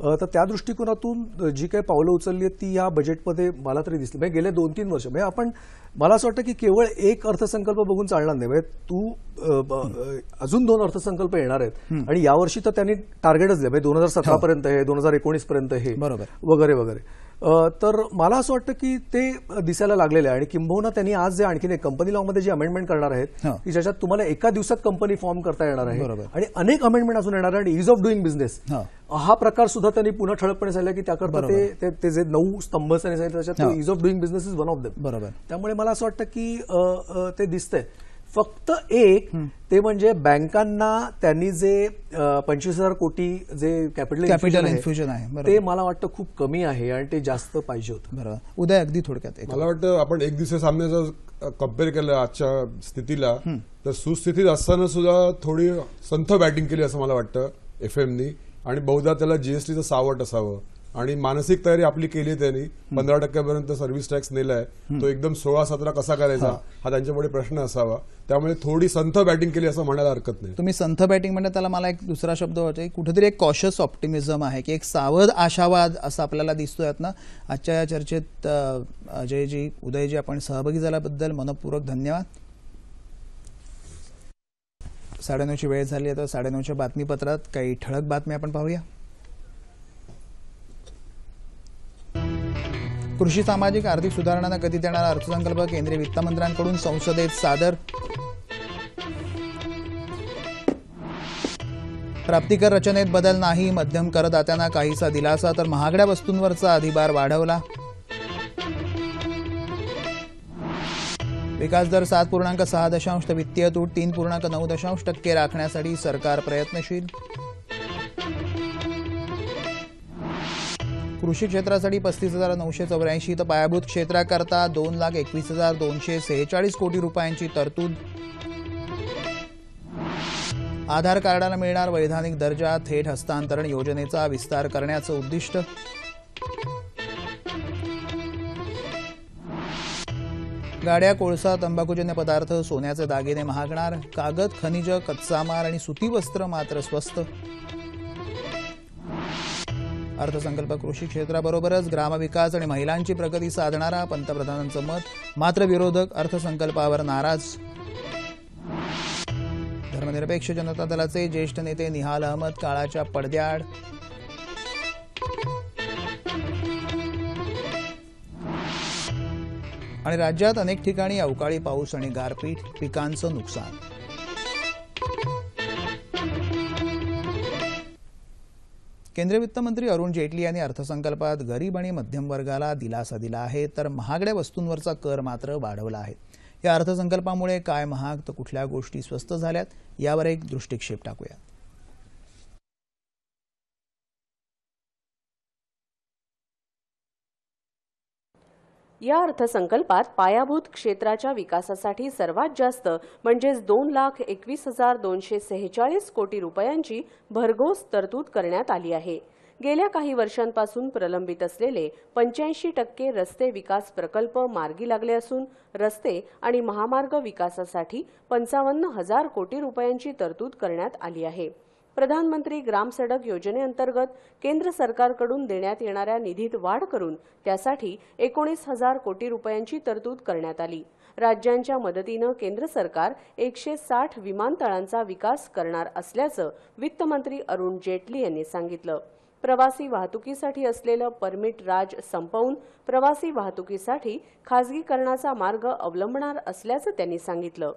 तर त्या दृष्टिकोनातून जी काही पावलं उचलली आहेत ती या बजेटमध्ये मला तरी दिसली. म्हणजे गेले 2-3 वर्ष म्हणजे मला असं वाटतं की केवळ एक अर्थसंकल्प बघून चालणार नाही. म्हणजे तू अजून 2 अर्थसंकल्प येणार आहेत आणि यावर्षी तर त्यांनी टार्गेटच दिलं, म्हणजे 2017 पर्यंत हे, 2019 पर्यंत हे, बरोबर. वगैरे वगैरे. तर मला असं वाटतं की ते दिसायला लागलेलं आहे आणि किंबहुना त्यांनी आज जे आणखीन एक कंपनी लॉमध्ये जी अमेंडमेंट करणार आहेत की ज्याच्यात तुम्हाला एका दिवसात कंपनी फॉर्म करता येणार आहे आणि अनेक अमेंडमेंट अजून येणार आहे आणि इज ऑफ डुईंग बिझनेस हा प्रकार सुद्धा त्यांनी पुन्हा ठळकपणे सांगितलं की त्याकरता ते जे 9 स्तंभ त्यांनी सांगितलं त्याच्यात is of doing business is one of them. बरोबर. त्यामुळे मला असं वाटतं की ते दिसतंय. फक्त एक ते म्हणजे बँकांना त्यांनी जे 25,000 कोटी जे कॅपिटल इन्फ्युजन आहे ते मला वाटतं खूप कमी आहे आणि ते जास्त पाहिजे होतं. बरोबर. उदय, अगदी थोडक्यात मला वाटतं आपण एक दिवसीय सामन्याचा कम्पेअर केलं आजच्या स्थितीला तर सुस्थितीत असताना सुद्धा थोडी संथ बॅटिंग केली असं मला वाटतं एफएमनी आणि बहुधा त्याला जीएसटीचं सावट असावं आणि मानसिक तयारी आपली केली त्यांनी 15% सर्व्हिस टॅक्स नेलाय तो एकदम 16-17 कसा करायचा हा त्यांच्यापुढे प्रश्न असावा. त्यामुळे थोडी संथ बॅटिंग केली असं म्हणायला हरकत नाही. तुम्ही संथ बॅटिंग म्हणजे त्याला मला एक दुसरा शब्द वाटतो, कुठेतरी एक कॉशियस ऑप्टिमिझम आहे की एक सावध आशावाद असं आपल्याला दिसतोय ना आजच्या या चर्चेत. अजयजी, उदयजी, आपण सहभागी झाल्याबद्दल मनपूर्वक धन्यवाद. 9:30ची वेळ झाली आहे तर 9:30च्या बातमीपत्रात काही ठळक बातम्या आपण पाहूया. कृषी सामाजिक आर्थिक सुधारणांना गती देणारा अर्थसंकल्प केंद्रीय वित्तमंत्र्यांकडून संसदेत सादर. प्राप्तिकर रचनेत बदल नाही, मध्यम करदात्यांना काहीसा दिलासा तर महागड्या वस्तूंवरचा अधिभार वाढवला. विकासदर 7.6 तर वित्तीय तूट 3.9% राखण्यासाठी सरकार प्रयत्नशील. कृषी क्षेत्रासाठी 35,984 तर पायाभूत क्षेत्राकरता 2,21,246 कोटी रुपयांची तरतूद. आधार कार्डाला मिळणार वैधानिक दर्जा, थेट हस्तांतरण योजनेचा विस्तार करण्याचं उद्दिष्ट. गाड्या, कोळसा, तंबाखूजन्य पदार्थ, सोन्याचे दागिने महागणार. कागद, खनिज, कच्चा माल आणि सुती वस्त्र मात्र स्वस्त. अर्थसंकल्प कृषी क्षेत्राबरोबरच ग्रामविकास आणि महिलांची प्रगती साधणारा पंतप्रधानांचं मत, मात्र विरोधक अर्थसंकल्पावर नाराज. धर्मनिरपेक्ष जनता दलाचे ज्येष्ठ नेते निहाल अहमद काळाच्या पडद्याआड. आणि राज्यात अनेक ठिकाणी अवकाळी पाऊस आणि गारपीट, पिकांचं नुकसान. केंद्रीय वित्तमंत्री अरुण जेटली यांनी अर्थसंकल्पात गरीब आणि मध्यम वर्गाला दिलासा दिला आहे तर महागड्या वस्तूंवरचा कर मात्र वाढवला आहे. या अर्थसंकल्पामुळे काय महाग तर कुठल्या गोष्टी स्वस्त झाल्यात यावर एक दृष्टिक्षेप टाकूया. या अर्थसंकल्पात पायाभूत क्षेत्राच्या विकासासाठी सर्वात जास्त म्हणजेच 2,21,246 कोटी रुपयांची भरघोस तरतूद करण्यात आली आहे. गेल्या काही वर्षांपासून प्रलंबित असलेले 85% रस्ते विकास प्रकल्प मार्गी लागले असून रस्ते आणि महामार्ग विकासासाठी 55,000 कोटी रुपयांची तरतूद करण्यात आली आहे. प्रधानमंत्री ग्राम सडक योजनेअंतर्गत केंद्र सरकारकडून देण्यात येणाऱ्या निधीत वाढ करून त्यासाठी 19,000 कोटी रुपयांची तरतूद करण्यात आली. राज्यांच्या मदतीनं केंद्र सरकार 160 विमानतळांचा विकास करणार असल्याचं वित्तमंत्री अरुण जेटली यांनी सांगितलं. प्रवासी वाहतुकीसाठी असलेलं परमिट राज संपवून प्रवासी वाहतुकीसाठी खासगीकरणाचा मार्ग अवलंबणार असल्याचं त्यांनी सांगितलं.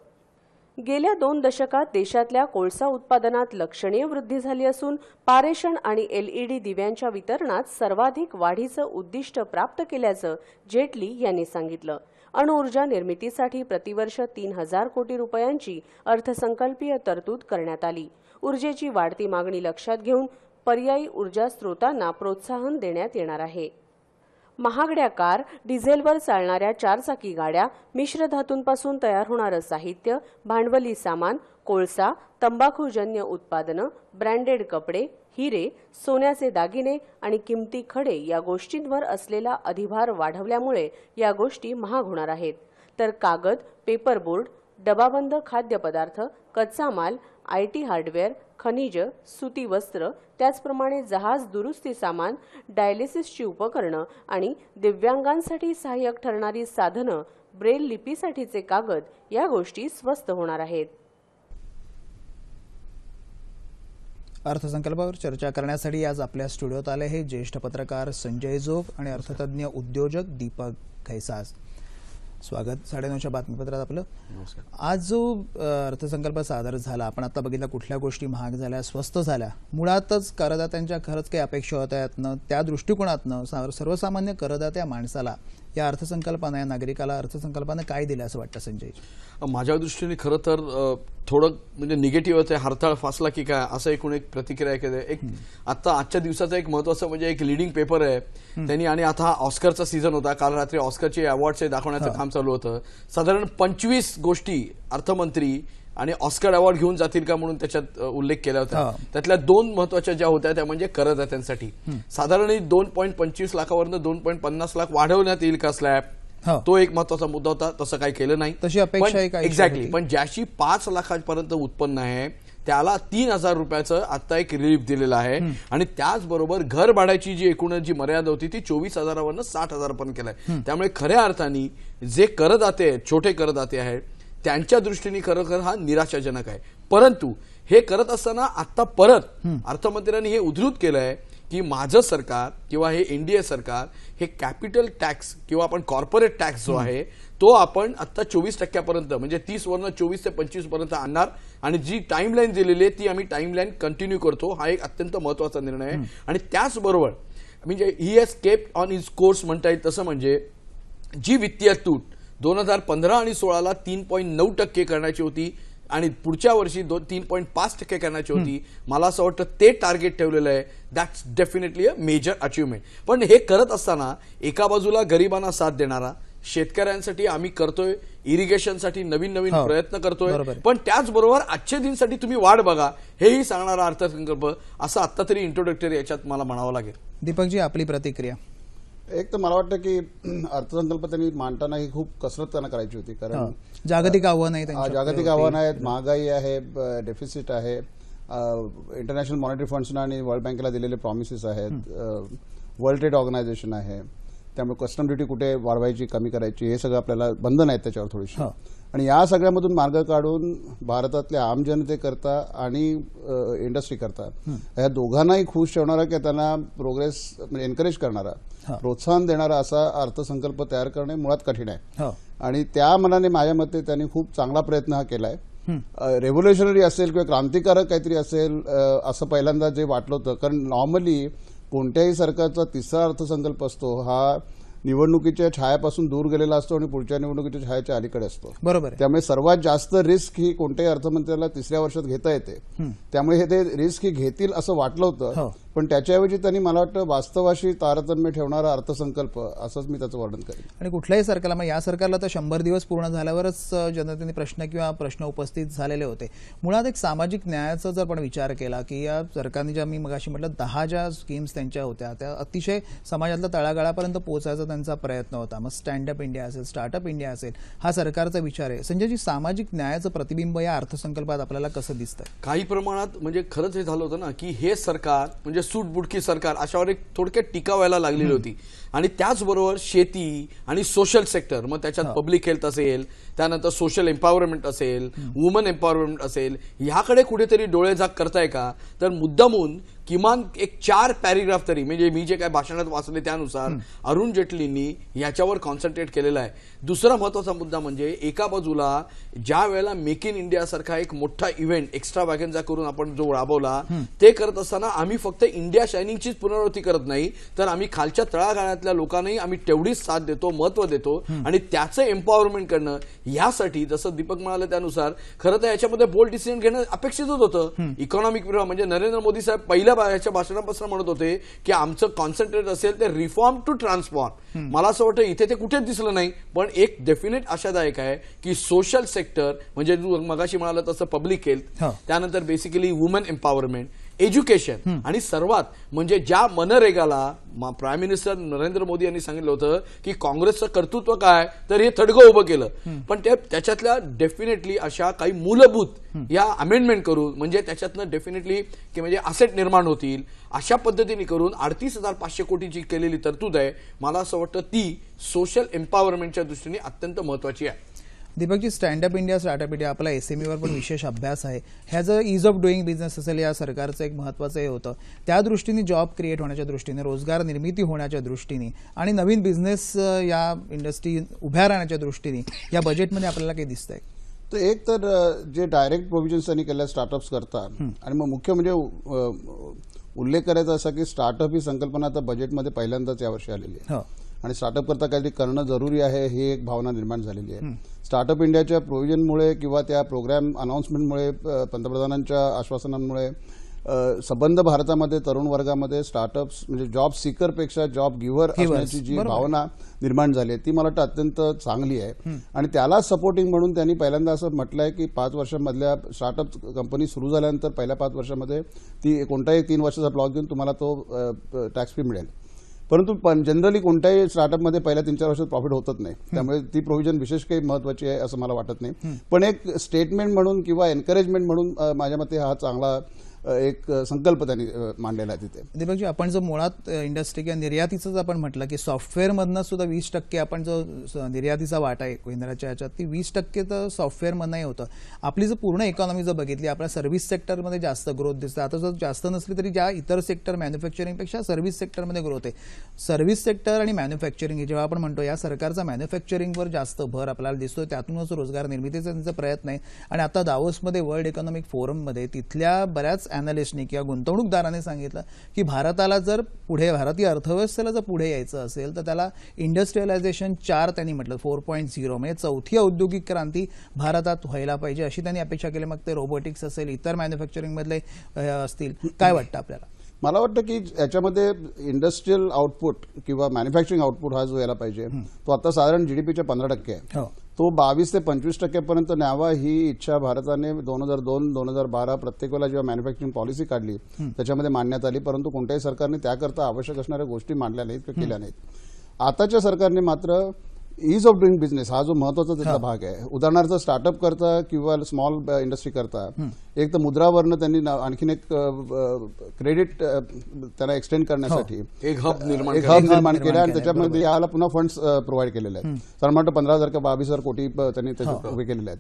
गेल्या 2 दशकात देशातल्या कोळसा उत्पादनात लक्षणीय वृद्धी झाली असून पारेषण आणि एलईडी दिव्यांच्या वितरणात सर्वाधिक वाढीचं उद्दिष्ट प्राप्त केल्याचं जेटली यांनी सांगितलं. अणुऊर्जा निर्मितीसाठी प्रतिवर्ष 3,000 कोटी रुपयांची अर्थसंकल्पीय तरतूद करण्यात आली. ऊर्जेची वाढती मागणी लक्षात घेऊन पर्यायी ऊर्जा स्रोतांना प्रोत्साहन देण्यात येणार आहे. महागड्या कार, डिझेलवर चालणाऱ्या 4 चाकी गाड्या, मिश्र धातूंपासून तयार होणारं साहित्य, भांडवली सामान, कोळसा, तंबाखूजन्य उत्पादनं, ब्रँडेड कपडे, हिरे, सोन्याचे दागिने आणि किमती खडे या गोष्टींवर असलेला अधिभार वाढवल्यामुळे या गोष्टी महाग होणार आहेत. तर कागद, पेपरबोर्ड, डबाबंद खाद्यपदार्थ, कच्चा माल, आयटी हार्डवेअर, खनिज, सुती वस्त्र, त्याचप्रमाणे जहाज दुरुस्ती सामान, डायलिसिसची उपकरणं आणि दिव्यांगांसाठी सहाय्यक ठरणारी साधनं, ब्रेल लिपीसाठीचे कागद या गोष्टी स्वस्त होणार आहेत. अर्थसंकल्पावर चर्चा करण्यासाठी आज आपल्या स्टुडिओत आले हे ज्येष्ठ पत्रकार संजय जोग आणि अर्थतज्ञ उद्योजक दीपक घैसास. स्वागत 9:30च्या बातमीपत्रात आपलं. आज जो अर्थसंकल्प सादर झाला, आपण आता बघितलं कुठल्या गोष्टी महाग झाल्या, स्वस्त झाल्या, मुळातच करदात्यांच्या खरंच काही अपेक्षा होत्या यातनं, त्या दृष्टिकोनातनं सर्वसामान्य करदात्या माणसाला या अर्थसंकल्पाने, या नागरिकाला अर्थसंकल्पाने काय दिलं असं वाटतं संजय? माझ्या दृष्टीने खरं तर थोडं म्हणजे निगेटिव्ह आहे, हरताळ फासला की काय असं एकूण एक प्रतिक्रिया केली. एक आता आजच्या दिवसाचा एक महत्वाचं म्हणजे एक लीडिंग पेपर आहे त्यांनी, आणि आता ऑस्करचा सीझन होता, काल रात्री ऑस्करचे अवॉर्डचे दाखवण्याचं काम चालू होतं. साधारण 25 गोष्टी अर्थमंत्री आणि ऑस्कर अवॉर्ड घेऊन जातील का म्हणून त्याच्यात उल्लेख केला होता. त्यातल्या 2 महत्वाच्या ज्या होत्या त्या म्हणजे करदात्यांसाठी साधारण 2.25 लाखावरनं 2.50 लाख वाढवण्यात येईल का स्लॅब, तो एक महत्वाचा मुद्दा होता. तसं काही केलं नाही, तशी अपेक्षा एक्झॅक्टली. पण ज्याशी 5 लाखांपर्यंत उत्पन्न आहे त्याला 3,000 रुपयाचं आता एक रिलीफ दिलेलं आहे. आणि त्याचबरोबर घर भाड्याची जी एकूण जी मर्यादा होती ती 24,000वरनं 60,000 पण केलंय. त्यामुळे खऱ्या अर्थाने जे करदाते आहेत, छोटे करदाते आहेत, त्यांच्या दृष्टीने खरोखर हा निराशाजनक आहे. परंतु हे करत असताना आता परत अर्थमंत्र्यांनी हे उद्धृत केलंय की माझं सरकार किंवा हे एनडीए सरकार हे कॅपिटल टॅक्स किंवा आपण कॉर्पोरेट टॅक्स जो आहे तो आपण आता 24% म्हणजे 30 वरनं 24 ते 25 पर्यंत आणणार, आणि जी टाइमलाईन दिलेली आहे ती आम्ही टाइमलाईन कंटिन्यू करतो. हा एक अत्यंत महत्वाचा निर्णय आहे. आणि त्याचबरोबर म्हणजे he has kept on his course म्हणता येईल तसं, म्हणजे जी वित्तीय तूट 2015 आणि 16ला 3.9% करण्याची होती आणि पुढच्या वर्षी 3.5% करण्याची होती. मला असं वाटतं ते टार्गेट ठेवलेलं आहे. That's definitely a major achievement. पण हे करत असताना एका बाजूला गरिबांना साथ देणारा, शेतकऱ्यांसाठी आम्ही करतोय, इरिगेशनसाठी नवीन प्रयत्न करतोय, पण त्याचबरोबर आजच्या दिनसाठी तुम्ही वाट बघा हेही सांगणारा अर्थसंकल्प, असं आता तरी इंट्रोडक्टरी याच्यात मला म्हणावं लागेल. दीपकजी, आपली प्रतिक्रिया? एक तर मला वाटतं की अर्थसंकल्प त्यांनी मांडताना ही खूप कसरत त्यांना करायची होती, कारण जागतिक आव्हानं आहेत, जागतिक आव्हानं आहेत, महागाई आहे, डेफिसिट आहे, इंटरनॅशनल मॉनिटरी फंड्सना आणि वर्ल्ड बँकेला दिलेले प्रॉमिसेस आहेत, वर्ल्ड ट्रेड ऑर्गनायझेशन आहे, त्यामुळे कस्टम ड्युटी कुठे वाढवायची, कमी करायची, हे सगळं आपल्याला बंधन आहेत त्याच्यावर थोडीशी. आणि या सगळ्यामधून मार्ग काढून भारतातल्या आम जनतेकरता आणि इंडस्ट्री करता या दोघांनाही खुश ठेवणारा किंवा त्यांना प्रोग्रेस म्हणजे एनकरेज करणारा, प्रोत्साहन देणारा असा अर्थसंकल्प तयार करणे मुळात कठीण आहे. आणि त्या मनाने माझ्या मते त्यांनी खूप चांगला प्रयत्न हा केलाय. रेव्होल्युशनरी असेल किंवा क्रांतिकारक काहीतरी असेल असं पहिल्यांदा जे वाटलं होतं, कारण नॉर्मली कोणत्याही सरकारचा तिसरा अर्थसंकल्प असतो हा निवडणुकीच्या छायापासून दूर गेलेला असतो आणि पुढच्या निवडणुकीच्या छायाच्या अलीकडे असतो. बरोबर. त्यामुळे सर्वात जास्त रिस्क ही कोणत्याही अर्थमंत्र्याला तिसऱ्या वर्षात घेता येते. त्यामुळे हे ते रिस्क ही घेतील असं वाटलं होतं, पण त्याच्याऐवजी त्यांनी मला वाटतं वास्तवाशी तारतम्य ठेवणारा अर्थसंकल्प असंच मी त्याचं वर्णन करेन. आणि कुठल्याही सरकारला, मग या सरकारला तर 100 दिवस पूर्ण झाल्यावरच जनतेने प्रश्न उपस्थित झालेले होते. मुळात एक सामाजिक न्यायाचा जर आपण विचार केला की या सरकारने ज्या मी मगाशी म्हटलं 10 ज्या स्कीम्स त्यांच्या होत्या त्या अतिशय समाजातल्या तळागाळापर्यंत पोहोचायचा त्यांचा प्रयत्न होता. मग स्टँडअप इंडिया असेल, स्टार्टअप इंडिया असेल, हा सरकारचा विचार आहे. संजयजी, सामाजिक न्यायाचं प्रतिबिंब या अर्थसंकल्पात आपल्याला कसं दिसतं? काही प्रमाणात म्हणजे खरंच हे झालं होतं ना की हे सरकार म्हणजे सूटबुटकी सरकार अशावर एक थोडक्यात टीका व्हायला लागलेली होती. आणि त्याचबरोबर शेती आणि सोशल सेक्टर, मग त्याच्यात पब्लिक हेल्थ असेल, त्यानंतर सोशल एम्पॉवरमेंट असेल, वुमन एम्पॉवरमेंट असेल, ह्याकडे कुठेतरी डोळेझाक करताय का? तर मुद्दामून किमान एक 4 पॅरेग्राफ तरी, म्हणजे मी जे काय भाषणात वाचले त्यानुसार अरुण जेटलींनी याच्यावर कॉन्सन्ट्रेट केलेला आहे. दुसरा महत्वाचा मुद्दा म्हणजे एका बाजूला ज्या वेळेला मेक इन इंडिया सारखा एक मोठा इव्हेंट एक्स्ट्रा वॅगनचा करून आपण जो राबवला, ते करत असताना आम्ही फक्त इंडिया शायनिंगचीच पुनरावृत्ती करत नाही, तर आम्ही खालच्या तळागाळातल्या लोकांनाही आम्ही तेवढीच साथ देतो, महत्व देतो. आणि त्याचं एम्पॉवरमेंट करणं, यासाठी जसं दीपक म्हणाले त्यानुसार खरं तर याच्यामध्ये बोल्ड डिसिजन घेणं अपेक्षितच होतं. इकॉनॉमिक म्हणजे नरेंद्र मोदी साहेब पहिल्या याच्या भाषणापासून म्हणत होते की आमचं कॉन्सन्ट्रेट असेल ते रिफॉर्म टू ट्रान्सफॉर्म. मला असं वाटतं इथे ते कुठेच दिसलं नाही, पण एक डेफिनेट आशादायक आहे की सोशल सेक्टर म्हणजे मगाशी म्हणाला तसं पब्लिक हेल्थ, त्यानंतर बेसिकली वुमन एम्पॉवरमेंट, एज्युकेशन, आणि सर्वात म्हणजे ज्या मनरेगाला प्राईम मिनिस्टर नरेंद्र मोदी यांनी सांगितलं होतं की काँग्रेसचं कर्तृत्व काय, तर हे थडगं उभं केलं. पण त्याच्यातल्या डेफिनेटली अशा काही मूलभूत या अमेंडमेंट करून म्हणजे त्याच्यातनं डेफिनेटली की म्हणजे असेट निर्माण होतील अशा पद्धतीने करून 38,500 कोटीची केलेली तरतूद आहे. मला असं वाटतं ती सोशल एम्पॉवरमेंटच्या दृष्टीने अत्यंत महत्वाची आहे. Deepakji, stand up India, startup India आपला SME वर पण विशेष अभ्यास आहे. ह्याचं ईज ऑफ डुईंग बिझनेस असेल या सरकारचं एक महत्त्वाचं हे होतं. त्या दृष्टीने जॉब क्रिएट होण्याच्या दृष्टीने, रोजगार निर्मिती होण्याच्या दृष्टीने आणि नवीन बिझनेस या इंडस्ट्री उभ्या राहण्याच्या दृष्टीने या बजेटमध्ये आपल्याला काही दिसतंय? तर एक तर जे डायरेक्ट प्रोव्हिजन्स त्यांनी केल्या स्टार्टअप्स करता, आणि मग मुख्य म्हणजे उल्लेख करायचा असा की स्टार्टअप ही संकल्पना आता बजेटमध्ये पहिल्यांदाच यावर्षी आलेली आहे. आणि स्टार्टअप करता काहीतरी करणं जरुरी आहे ही एक भावना निर्माण झालेली आहे. स्टार्टअप इंडियाच्या प्रोव्हिजनमुळे किंवा त्या प्रोग्राम अनाउन्समेंटमुळे, पंतप्रधानांच्या आश्वासनांमुळे संबंध भारतामध्ये तरुण वर्गामध्ये स्टार्टअप्स म्हणजे जॉब सीकरपेक्षा जॉब गिव्हर असण्याची जी भावना निर्माण झाली आहे ती मला वाटतं अत्यंत चांगली आहे. आणि त्याला सपोर्टिंग म्हणून त्यांनी पहिल्यांदा असं म्हटलंय की 5 वर्षांमधल्या स्टार्टअप कंपनी सुरू झाल्यानंतर पहिल्या 5 वर्षामध्ये ती कोणताही 3 वर्षाचा ब्लॉक देऊन तुम्हाला तो टॅक्स फ्री मिळेल. परंतु जनरली कोणत्याही स्टार्टअपमध्ये पहिल्या 3-4 वर्षात प्रॉफिट होतच नाही, त्यामुळे ती प्रोव्हिजन विशेष काही महत्वाची आहे असं मला वाटत नाही. पण एक स्टेटमेंट म्हणून किंवा एनकरेजमेंट म्हणून माझ्या मते हा चांगला एक संकल्प त्यांनी मांडलेला आहे तिथे. दीपकजी, आपण जो मुळात इंडस्ट्री किंवा निर्यातीचंच आपण म्हटलं की सॉफ्टवेअरमधनं सुद्धा 20% आपण जो निर्यातीचा वाटा आहे केंद्राच्या याच्यात ती 20% तर सॉफ्टवेअरमधनंही होतं. आपली जर पूर्ण इकॉनॉमी जर बघितली, आपल्या सर्व्हिस सेक्टरमध्ये जास्त ग्रोथ दिसते. आता जर जास्त नसली तरी ज्या इतर सेक्टर मॅन्युफॅक्चरिंगपेक्षा सर्व्हिस सेक्टरमध्ये ग्रोथ आहे. सर्व्हिस सेक्टर आणि मॅन्युफॅक्चरिंग जेव्हा आपण म्हणतो या सरकारचा मॅन्युफॅक्चरिंगवर जास्त भर आपल्याला दिसतोय, त्यातूनच रोजगार निर्मितीचा त्यांचा प्रयत्न आहे. आणि आता दावोसमध्ये वर्ल्ड इकॉनॉमिक फोरममध्ये तिथल्या बऱ्याच अॅनालिस्टनी किंवा गुंतवणूकदारांनी सांगितलं की भारताला जर पुढे, भारतीय अर्थव्यवस्थेला जर पुढे यायचं असेल तर त्याला इंडस्ट्रियलायझेशन 4 त्यांनी म्हटलं 4.0 म्हणजे चौथी औद्योगिक क्रांती भारतात व्हायला पाहिजे अशी त्यांनी अपेक्षा केली. मग ते रोबोटिक्स असेल, इतर मॅन्युफॅक्चरिंगमधले असतील, काय वाटतं आपल्याला? मला वाटतं की याच्यामध्ये इंडस्ट्रियल आउटपुट किंवा मॅन्युफॅक्चरिंग आउटपुट हा जो यायला पाहिजे तो आता साधारण जीडीपीच्या 15% आहे. तो 22 ते 25% पर्यंत न्यावा ही इच्छा भारताने 2002-2012 प्रत्येक वेळेला जेव्हा मॅन्युफॅक्चरिंग पॉलिसी काढली त्याच्यामध्ये मांडण्यात आली. परंतु कोणत्याही सरकारने त्याकरता आवश्यक असणाऱ्या गोष्टी मांडल्या नाहीत किंवा केल्या नाहीत. आताच्या सरकारने मात्र ईज ऑफ डुईंग बिझनेस हा जो महत्वाचा त्याचा भाग आहे. उदाहरणार्थ स्टार्टअप करता किंवा स्मॉल इंडस्ट्री करता एक तर त्यांनी आणखीन एक क्रेडिट त्यांना एक्सटेंड करण्यासाठी एक हब निर्माण केलं आणि त्याच्यामध्ये याला पुन्हा फंड्स प्रोव्हाइड केलेले आहेत. साधारण 15,000 का 22,000 कोटी त्यांनी त्याचे उभे केलेले आहेत.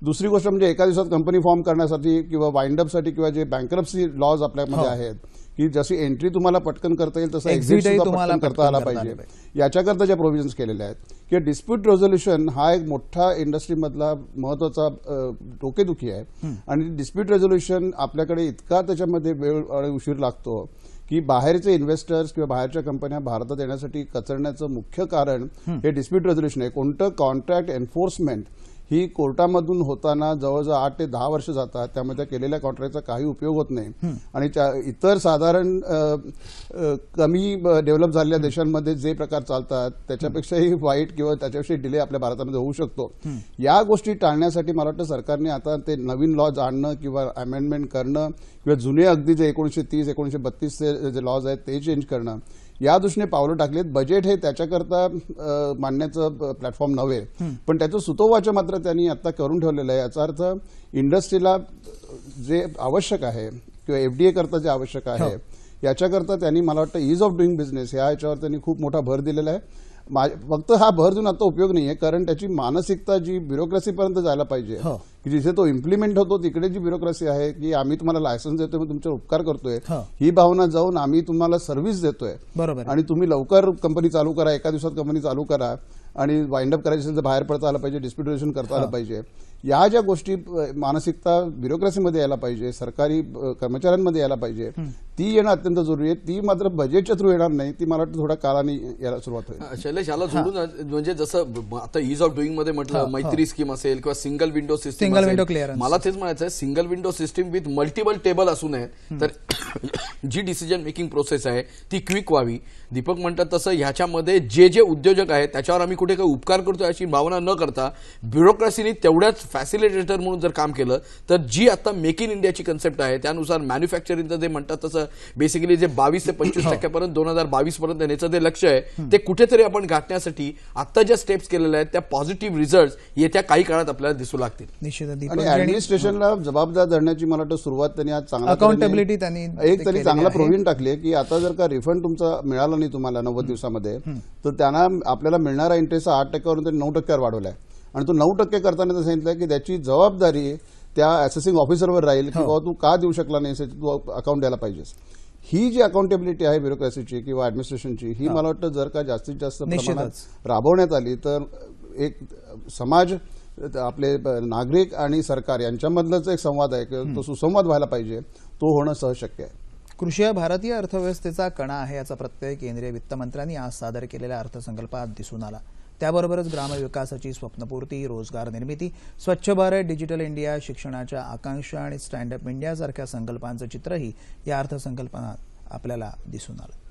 दुसरी गोष्ट म्हणजे एका दिवसात कंपनी फॉर्म करण्यासाठी किंवा वाइंडअपसाठी किंवा जे बँकरप्सी लॉज आपल्यामध्ये आहेत की जशी एंट्री तुम्हाला पटकन करता येईल तसं एक्झिट तुम्हाला करता आला पाहिजे, याच्याकरता ज्या प्रोव्हिजन्स केलेल्या आहेत. किंवा डिस्प्यूट रेझोल्युशन हा एक मोठा इंडस्ट्रीमधला महत्वाचा डोकेदुखी आहे. आणि डिस्प्यूट रेझोल्युशन आपल्याकडे इतका त्याच्यामध्ये वेळ आणि उशीर लागतो की बाहेरचे इन्व्हेस्टर्स किंवा बाहेरच्या कंपन्या भारतात येण्यासाठी कचरण्याचं मुख्य कारण हे डिस्प्यूट रेझोल्युशन आहे. कोणतं कॉन्ट्रॅक्ट एन्फोर्समेंट ही कोर्टामधून होताना जवळजवळ 8 ते 10 वर्ष जातात. त्यामध्ये केलेल्या कॉन्ट्रॅक्टचा काही उपयोग होत नाही. आणि इतर साधारण कमी डेव्हलप झालेल्या देशांमध्ये जे प्रकार चालतात त्याच्यापेक्षाही वाईट किंवा त्याच्यापेक्षा डिले आपल्या भारतामध्ये होऊ शकतो. या गोष्टी टाळण्यासाठी मला वाटतं सरकारने आता ते नवीन लॉज आणणं किंवा अमेंडमेंट करणं किंवा जुने अगदी जे 1930-1932 जे लॉज आहेत ते चेंज करणं या दृष्टीने पावलं टाकलीत. बजेट हे त्याच्याकरता मांडण्याचं प्लॅटफॉर्म नव्हे, पण त्याचं सुतोवाच मात्र त्यांनी आता करून ठेवलेलं आहे. याचा अर्थ इंडस्ट्रीला जे आवश्यक आहे किंवा एफडीए करता जे आवश्यक आहे याच्याकरता त्यांनी मला वाटतं ईज ऑफ डुईंग बिझनेस याच्यावर त्यांनी खूप मोठा भर दिलेला आहे. फक्त हा भर देऊन आता उपयोग नाहीये, कारण त्याची मानसिकता जी ब्युरोक्रेसीपर्यंत जायला पाहिजे की जिथे तो इम्प्लिमेंट होतो तिकडे जी ब्युरोक्रेसी आहे की आम्ही तुम्हाला लायसन्स देतोय, मी तुमच्यावर उपकार करतोय, ही भावना जाऊन आम्ही तुम्हाला सर्व्हिस देतोय आणि तुम्ही लवकर कंपनी चालू करा, एका दिवसात कंपनी चालू करा आणि वाइंड अप करायचं असेल तर बाहेर पडता आलं पाहिजे, डिस्प्युटेशन करता आलं पाहिजे. या ज्या गोष्टी मानसिकता ब्युरोक्रेसीमध्ये यायला पाहिजे, सरकारी कर्मचाऱ्यांमध्ये यायला पाहिजे, ती येणं अत्यंत जरुरी आहे. ती मात्र बजेटच्या थ्रू येणार नाही, ती मला वाटतं थोड्या काळाने यायला सुरुवात होईल. शैलेश, याला जोडून म्हणजे जसं आता ईज ऑफ डुईंग मध्ये म्हटलं मैत्री स्कीम असेल किंवा सिंगल विंडो सिस्टीम, मला तेच म्हणायचं आहे single window system with multiple table असू नये तर जी डिसिजन मेकिंग प्रोसेस आहे ती क्विक व्हावी. दीपक म्हणतात तसं ह्याच्यामध्ये जे जे उद्योजक आहेत त्याच्यावर आम्ही कुठे काही उपकार करतोय अशी भावना न करता ब्युरोक्रेसीने तेवढ्याच फॅसिलिटेटर म्हणून जर काम केलं तर जी आता मेक इन इंडियाची कन्सेप्ट आहे त्यानुसार मॅन्युफॅक्चरिंगचं जे म्हणतात तसं बेसिकली जे 22 ते 25% पर्यंत 2022 पर्यंत येण्याचं जे लक्ष आहे ते कुठेतरी आपण गाठण्यासाठी आता ज्या स्टेप्स केलेल्या आहेत त्या पॉझिटिव्ह रिझल्ट येत्या काही काळात आपल्याला दिसू लागतील. निश्चित. आणि ऍडमिनिस्ट्रेशनला जबाबदार धरण्याची मला वाटतं सुरुवात त्यांनी आज चांगला अकाउंटेबिलिटी त्यांनी चांगला प्रोव्हिजन टाकली की आता जर का रिफंड तुमचा मिळाला नाही तुम्हाला 90 दिवसामध्ये तर त्यांना आपल्याला मिळणारा इंटरेस्ट 8% वरून 9% वाढवलाय. आणि तो 9% करताना त्यांनी सांगितलं की त्याची जबाबदारी त्या असेसिंग ऑफिसरवर राहील की बाबा तू का देऊ शकला नाही, तू अकाउंट द्यायला पाहिजेस. ही जी अकाउंटेबिलिटी आहे ब्युरोक्रॅसीची किंवा ऍडमिनिस्ट्रेशनची, ही मला वाटतं जर का जास्तीत जास्त प्रमाणात राबवण्यात आली तर एक समाज, आपले नागरिक आणि सरकार यांच्यामधलाच एक संवाद आहे की तो सुसंवाद व्हायला पाहिजे, तो होणं सहज शक्य आहे. कृषी हा भारतीय अर्थव्यवस्थेचा कणा आहे याचा प्रत्यय केंद्रीय वित्तमंत्र्यांनी आज सादर केलेल्या अर्थसंकल्पात दिसून आला. त्याबरोबरच ग्रामविकासाची स्वप्नपूर्ती, रोजगार निर्मिती, स्वच्छ भारत, डिजिटल इंडिया, शिक्षणाच्या आकांक्षा आणि स्टँड अप इंडिया सारख्या संकल्पांचं चित्रही या अर्थसंकल्पात आपल्याला दिसून आलं.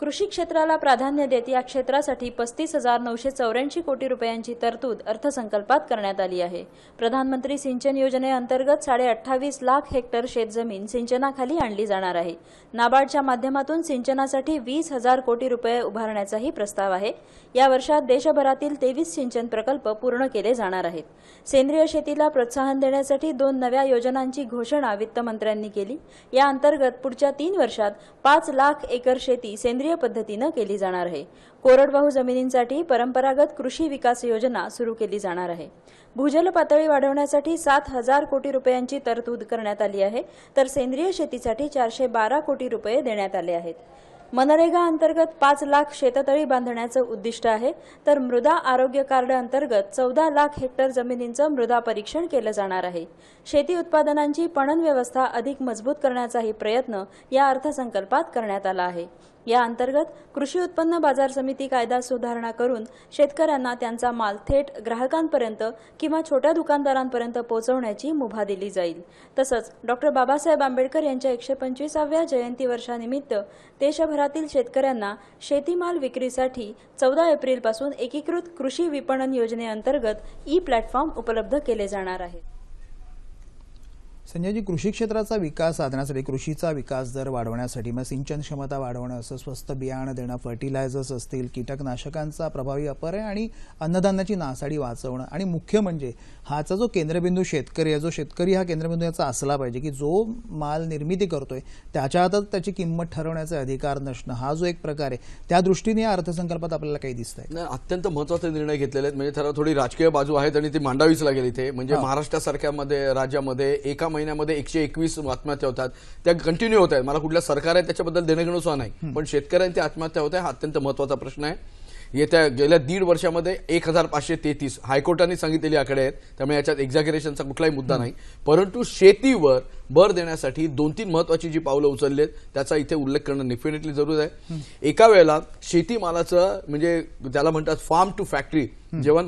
कृषी क्षेत्राला प्राधान्य देत या क्षेत्रासाठी 35,984 कोटी रुपयांची तरतूद अर्थसंकल्पात करण्यात आली आहे. प्रधानमंत्री सिंचन योजनेअंतर्गत 28.5 लाख हेक्टर शेतजमीन सिंचनाखाली आणली जाणार आहे. नाबार्डच्या माध्यमातून सिंचनासाठी 20,000 कोटी रुपये उभारण्याचाही प्रस्ताव आहे. या वर्षात देशभरातील 23 सिंचन प्रकल्प पूर्ण केले जाणार आहेत. सेंद्रिय शेतीला प्रोत्साहन देण्यासाठी 2 नव्या योजनांची घोषणा वित्तमंत्र्यांनी केली. या अंतर्गत पुढच्या 3 वर्षात 5 लाख एकर शेती सेंद्रिय पद्धतीने केली जाणार आहे. कोरडवाहू जमिनींसाठी परंपरागत कृषी विकास योजना सुरू केली जाणार आहे. भूजल पातळी वाढवण्यासाठी 7,000 कोटी रुपयांची तरतूद करण्यात आली आहे, तर सेंद्रिय शेतीसाठी 412 कोटी रुपये देण्यात आले आहेत. मनरेगा अंतर्गत 5 लाख शेततळी बांधण्याचं उद्दिष्ट आहे, तर मृदा आरोग्य कार्ड अंतर्गत 14 लाख हेक्टर जमिनींचं मृदा परीक्षण केलं जाणार आहे. शेती उत्पादनांची पणन व्यवस्था अधिक मजबूत करण्याचाही प्रयत्न या अर्थसंकल्पात करण्यात आला आहे. या अंतर्गत कृषी उत्पन्न बाजार समिती कायदा सुधारणा करून शेतकऱ्यांना त्यांचा माल थेट ग्राहकांपर्यंत किंवा छोट्या दुकानदारांपर्यंत पोहोचवण्याची मुभा दिली जाईल. तसंच डॉ. बाबासाहेब आंबेडकर यांच्या 125व्या जयंती वर्षानिमित्त देशभरातील शेतकऱ्यांना शेतीमाल विक्रीसाठी 14 एप्रिलपासून एकीकृत कृषी विपणन योजनेअंतर्गत ई प्लॅटफॉर्म उपलब्ध केले जाणार आहे. संजयजी, कृषी क्षेत्राचा विकास साधण्यासाठी, कृषीचा विकास दर वाढवण्यासाठी मग सिंचन क्षमता वाढवणं असं, स्वस्त बियाणं देणं, फर्टिलायझर्स असतील, कीटकनाशकांचा प्रभावी वापर आहे आणि अन्नधान्याची नासाडी वाचवणं, आणि मुख्य म्हणजे हाचा जो केंद्रबिंदू शेतकरी आहे, जो शेतकरी हा केंद्रबिंदू याचा असला पाहिजे की जो माल निर्मिती करतोय त्याच्या हातात त्याची किंमत ठरवण्याचा अधिकार नसणं, हा जो एक प्रकार आहे, त्या दृष्टीने या अर्थसंकल्पात आपल्याला काही दिसतंय. अत्यंत महत्त्वाचे निर्णय घेतलेले आहेत. म्हणजे त्याला थोडी राजकीय बाजू आहेत आणि ती मांडावीच लागेल इथे. म्हणजे महाराष्ट्रासारख्या राज्यामध्ये एका महिन्यामध्ये 121 आत्महत्या होतात, त्या कंटिन्यू होत आहेत. मला कुठल्या सरकार आहे त्याच्याबद्दल देणं घेणं सुद्धा नाही, पण शेतकऱ्यांची आत्महत्या होत आहे, हा अत्यंत महत्त्वाचा प्रश्न आहे. गेल्या 1.5 वर्षामध्ये 1,533 हायकोर्टाने सांगितलेली आकडे आहेत, त्यामुळे याच्यात एक्झॅगरेशनचा कुठलाही मुद्दा नाही. परंतु शेतीवर भर देण्यासाठी 2-3 महत्त्वाची जी पावलं उचलली आहेत त्याचा इथे उल्लेख करणं डेफिनेटली जरूर आहे. एका वेळेला शेतीमालाचं म्हणजे त्याला म्हणतात फार्म टू फॅक्टरी जेव्हा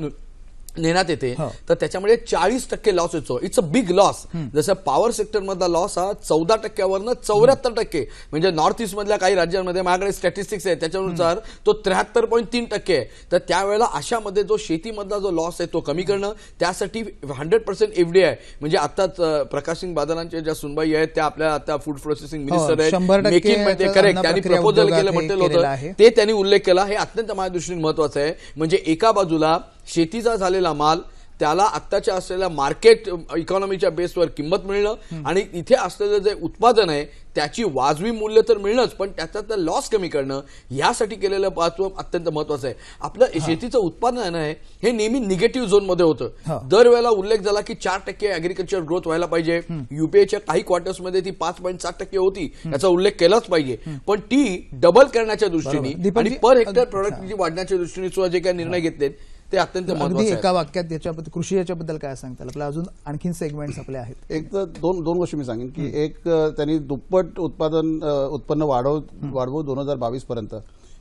नेण्यात येते तर त्याच्यामध्ये 40% लॉस येतो. It's a big loss. जसं पॉवर सेक्टर मधला लॉस हा 14%वरनं 74%, म्हणजे नॉर्थ ईस्ट मधल्या काही राज्यांमध्ये माझ्याकडे स्टॅटिस्टिक्स आहे त्याच्यानुसार तो 73.3% आहे. तर त्यावेळेला अशामध्ये जो शेतीमधला जो लॉस आहे तो कमी करणं, त्यासाठी 100% FDI, म्हणजे आताच प्रकाश सिंग बादलांच्या ज्या सुनबाई आहेत त्या आपल्या आता फूड प्रोसेसिंग मिनिस्टर आहेत, मेकिंग मध्ये करेक्ट त्यांनी प्रपोजल केलं म्हटलेलं होतं, ते त्यांनी उल्लेख केला. हे अत्यंत माझ्या दृष्टीने महत्वाचं आहे. म्हणजे एका बाजूला शेतीचा झालेला माल त्याला आत्ताच्या असलेल्या मार्केट इकॉनॉमीच्या बेसवर किंमत मिळणं आणि इथे असलेलं जे उत्पादन आहे त्याची वाजवी मूल्य तर मिळणंच, पण त्याचा लॉस कमी करणं, यासाठी केलेलं पाहतो अत्यंत महत्वाचं आहे. आपलं शेतीचं उत्पादन आहे हे नेहमी निगेटिव्ह झोनमध्ये होतं. दरवेळेला उल्लेख झाला की 4% अॅग्रिकल्चर ग्रोथ व्हायला पाहिजे. युपीएच्या काही क्वार्टर्समध्ये ती 5.7% होती, याचा उल्लेख केलाच पाहिजे. पण ती डबल करण्याच्या दृष्टीने आणि पर हेक्टर प्रोडक्टिव्हिटी वाढण्याच्या दृष्टीने सुद्धा जे काही निर्णय घेतलेत ते अत्यंत महत्त्वाचे आहेत. एका वाक्यात त्याच्याबद्दल कृषी याच्याबद्दल काय सांगताल? आपल्या अजून आणखीन सेगमेंट्स आपले आहेत. एक तर दोन गोष्टी मी सांगेन की एक, त्यांनी दुप्पट उत्पन्न वाढवू 2022 पर्यंत,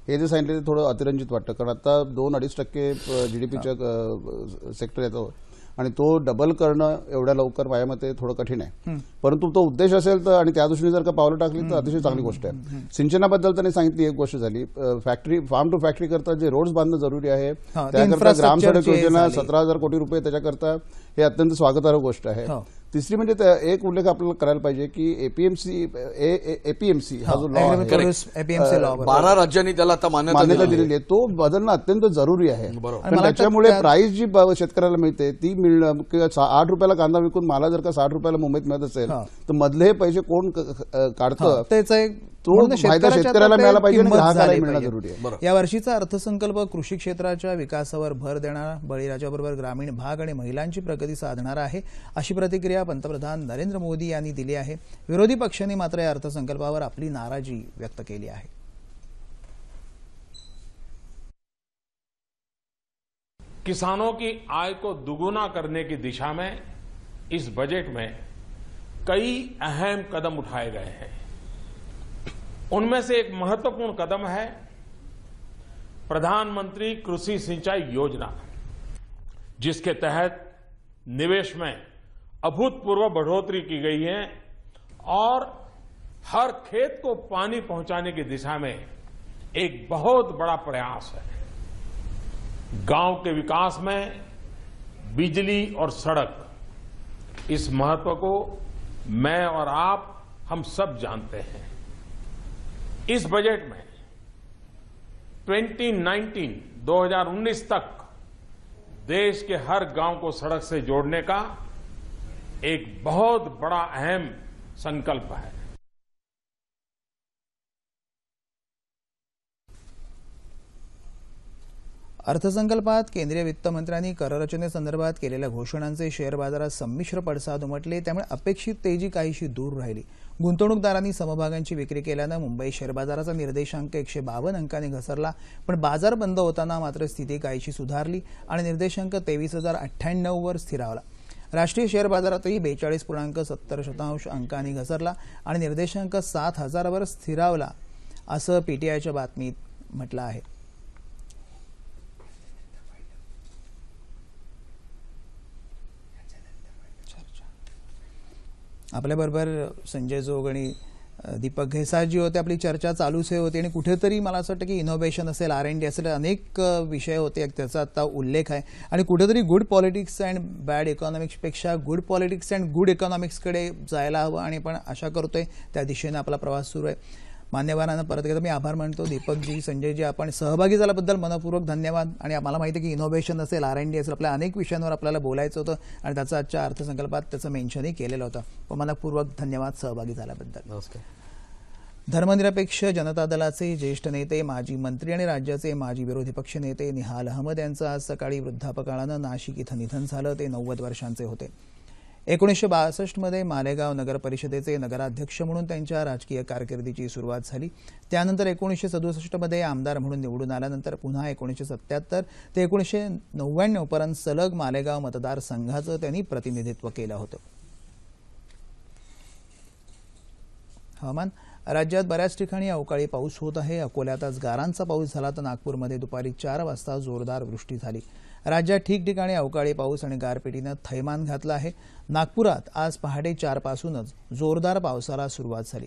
हे जे सांगितले ते थोडं अतिरंजित वाटतं. कारण आता 2-2.5% GDPच्या सेक्टर येतो आणि तो डबल करणं एवढ्या लवकर माझ्या मते थोडं कठीण आहे. परंतु तो उद्देश असेल तर आणि त्या दृष्टीने जर का पावलं टाकली तर अतिशय चांगली गोष्ट आहे. सिंचनाबद्दल त्यांनी सांगितली एक गोष्ट झाली, फॅक्टरी फार्म टू फॅक्टरी करता जे रोड्स बांधणं जरुरी आहे त्याकरता ग्रामसडक योजना 17,000 कोटी रुपये त्याच्याकरता, हे अत्यंत स्वागतार्ह गोष्ट आहे. तिसरी म्हणजे एक उल्लेख आपल्याला करायला पाहिजे की एपीएमसी हा जो लॉ एपीएमसी लॉ 12 राज्यांनी त्याला आता मान्यता दिलेली आहे, तो बदलणं अत्यंत जरुरी आहे. कारण त्याच्यामुळे प्राइस जी शेतकऱ्याला मिळते ती मिळणं किंवा 8 रुपयाला कांदा विकून मला जर का 60 रुपयाला मुंबईत मिळत असेल तर मधले हे पैसे कोण काढतं त्याचा एक तो फायदा शेतकऱ्याला मिळाला पाहिजे आणि ग्राहकाला मिळणं जरुरी आहे. या वर्षीचा अर्थसंकल्प कृषी क्षेत्राच्या विकासावर भर देणारा, बळीराजाबरोबर ग्रामीण भाग आणि महिलांची प्रगती साधणारा आहे, अशी प्रतिक्रिया पंतप्रधान नरेंद्र मोदी यांनी दिली आहे. विरोधी पक्षांनी मात्र या अर्थसंकल्पावर आपली नाराजी व्यक्त केली आहे. किसानों की आय को दुगुना करने की दिशा में इस बजट में कई अहम कदम उठाए गए हैं. उनमें से एक महत्वपूर्ण कदम है प्रधानमंत्री कृषि सिंचाई योजना, जिसके तहत निवेश में अभूतपूर्व बढ़ोतरी की गई है और हर खेत को पानी पहुंचाने की दिशा में एक बहुत बड़ा प्रयास है. गांव के विकास में बिजली और सड़क, इस महत्व को मैं और आप हम सब जानते हैं. इस बजट में 2019 तक देश के हर गांव को सड़क से जोड़ने का एक बहुत बड़ा अहम संकल्प है. अर्थसंकल्पात केंद्रीय वित्तमंत्र्यांनी कररचनेसंदर्भात केलेल्या घोषणांचे शेअर बाजारात संमिश्र पडसाद उमटले, त्यामुळे अपेक्षित तेजी काहीशी दूर राहिली. गुंतवणूकदारांनी समभागांची विक्री केल्यानं मुंबई शेअर बाजाराचा निर्देशांक 152 अंकांनी घसरला, पण बाजार बंद होताना मात्र स्थिती काहीशी सुधारली आणि निर्देशांक 23,098 वर स्थिरावला. राष्ट्रीय शेअर बाजारातही 42.70% अंकांनी घसरला आणि निर्देशांक 7,000 वर स्थिरावला, असं पीटीआयच्या बातमीत म्हटलं आहे. आपल्याबरोबर संजय जोग आणि दीपक घेसाजी होते. आपली चर्चा चालूच होती आणि कुठेतरी मला असं वाटतं की इनोव्हेशन असेल, R&D असेल, अनेक विषय होते, त्याचा आता उल्लेख आहे. आणि कुठेतरी गुड पॉलिटिक्स अँड बॅड इकॉनॉमिक्सपेक्षा गुड पॉलिटिक्स अँड गुड इकॉनॉमिक्सकडे जायला हवं आणि पण आशा करतोय त्या दिशेने आपला प्रवास सुरू आहे. मान्यवरांना परत एकदा मी आभार मानतो. दीपकजी, संजयजी, आपण सहभागी झाल्याबद्दल मनपूर्वक धन्यवाद. आणि आम्हाला माहिती आहे की इनोव्हेशन असेल, R&D असेल, आपल्या अनेक विषयांवर आपल्याला बोलायचं होतं आणि त्याचं आजच्या अर्थसंकल्पात त्याचं मेन्शनही केलेलं होतं. पण मनपूर्वक धन्यवाद सहभागी झाल्याबद्दल. नमस्कार. धर्मनिरपेक्ष जनता दलाचे ज्येष्ठ नेते, माजी मंत्री आणि राज्याचे माजी विरोधी पक्ष नेते निहाल अहमद यांचं आज सकाळी वृद्धापकाळानं नाशिक इथं निधन झालं. ते 90 वर्षांचे होते. 1962 मध्ये मालेगाव नगर परिषदेचे नगराध्यक्ष म्हणून त्यांच्या राजकीय कारकिर्दीची सुरुवात झाली. त्यानंतर 1967 मध्ये आमदार म्हणून निवडून आल्यानंतर पुन्हा 1977 ते 1999 पर्यंत सलग मालेगाव मतदारसंघाचं त्यांनी प्रतिनिधित्व केलं होतं. हवामान. राज्यात बऱ्याच ठिकाणी अवकाळी पाऊस होत आहे. अकोल्यात आज गारांचा पाऊस झाला तर नागपूरमध्ये दुपारी 4 वाजता जोरदार वृष्टी झाली. राज्यात ठिकठिकाणी अवकाळी पाऊस आणि गारपिटीनं थैमान घातलं आहे. नागपुरात आज पहाटे 4 पासूनच जोरदार पावसाला सुरुवात झाली.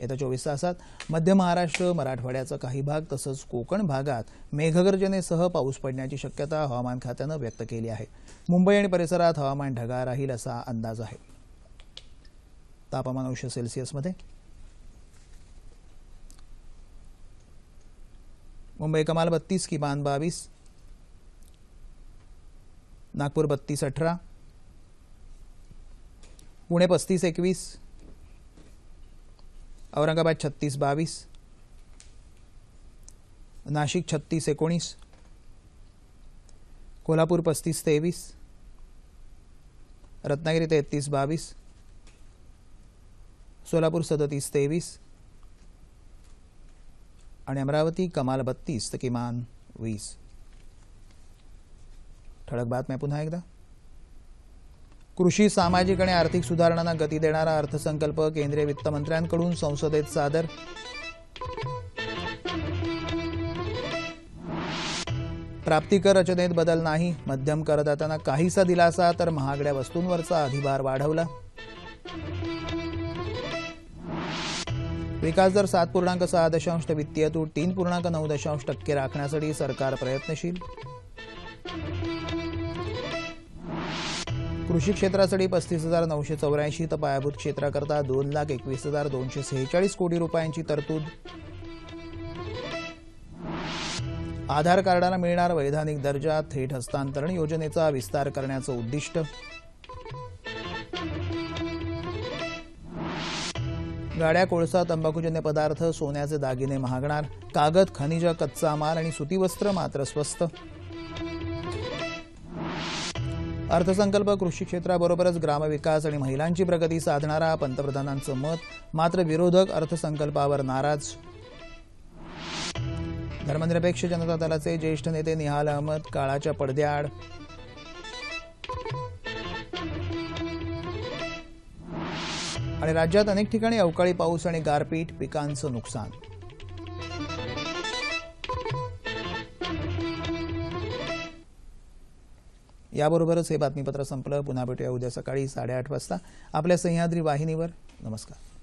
येत्या 24 तासात मध्य महाराष्ट्र, मराठवाड्याचा काही भाग तसंच कोकण भागात मेघगर्जनेसह पाऊस पडण्याची शक्यता हवामान खात्यानं व्यक्त केली आहे. मुंबई आणि परिसरात हवामान ढगाळ राहील असा अंदाज आहे. तापमान अंश सेल्सिअसमध्ये. मुंबई कमाल 32, किमान 22, नागपूर 32-18, पुणे 35-21, औरंगाबाद 36-22, नाशिक 36-19, कोल्हापूर 35-23, रत्नागिरी 33-22, सोलापूर 37-23 आणि अमरावती कमाल 32 तर किमान 20. ठळक बातम्या पुन्हा एकदा. कृषी, सामाजिक आणि आर्थिक सुधारणांना गती देणारा अर्थसंकल्प केंद्रीय वित्तमंत्र्यांकडून संसदेत सादर. प्राप्तिकर रचनेत बदल नाही. मध्यम करदात्यांना काहीसा दिलासा तर महागड्या वस्तूंवरचा अधिभार वाढवला. विकासदर 7.6 वित्तीय तूट 3.9% राखण्यासाठी सरकार प्रयत्नशील. कृषी क्षेत्रासाठी 35,984 तर पायाभूत क्षेत्राकरता 2,21,246 कोटी रुपयांची तरतूद. आधार कार्डाला मिळणार वैधानिक दर्जा, थेट हस्तांतरण योजनेचा विस्तार करण्याचं उद्दिष्ट. गाड्या, कोळसा, तंबाखूजन्य पदार्थ, सोन्याचे दागिने महागणार. कागद, खनिज, कच्चा माल आणि सुती वस्त्र मात्र स्वस्त. अर्थसंकल्प कृषी क्षेत्राबरोबरच ग्रामविकास आणि महिलांची प्रगती साधणारा पंतप्रधानांचं मत. मात्र विरोधक अर्थसंकल्पावर नाराज. धर्मनिरपेक्ष जनता दलाचे ज्येष्ठ नेते निहाल अहमद काळाच्या पडद्याआड. आणि राज्यात अनेक ठिकाणी अवकाळी पाऊस आणि गारपीट, पिकांचं नुकसान. याबरोबरच हे बातमीपत्र संपलं. पुन्हा भेटूया उद्या सकाळी 8:30 वाजता आपल्या सह्याद्री वाहिनीवर. नमस्कार.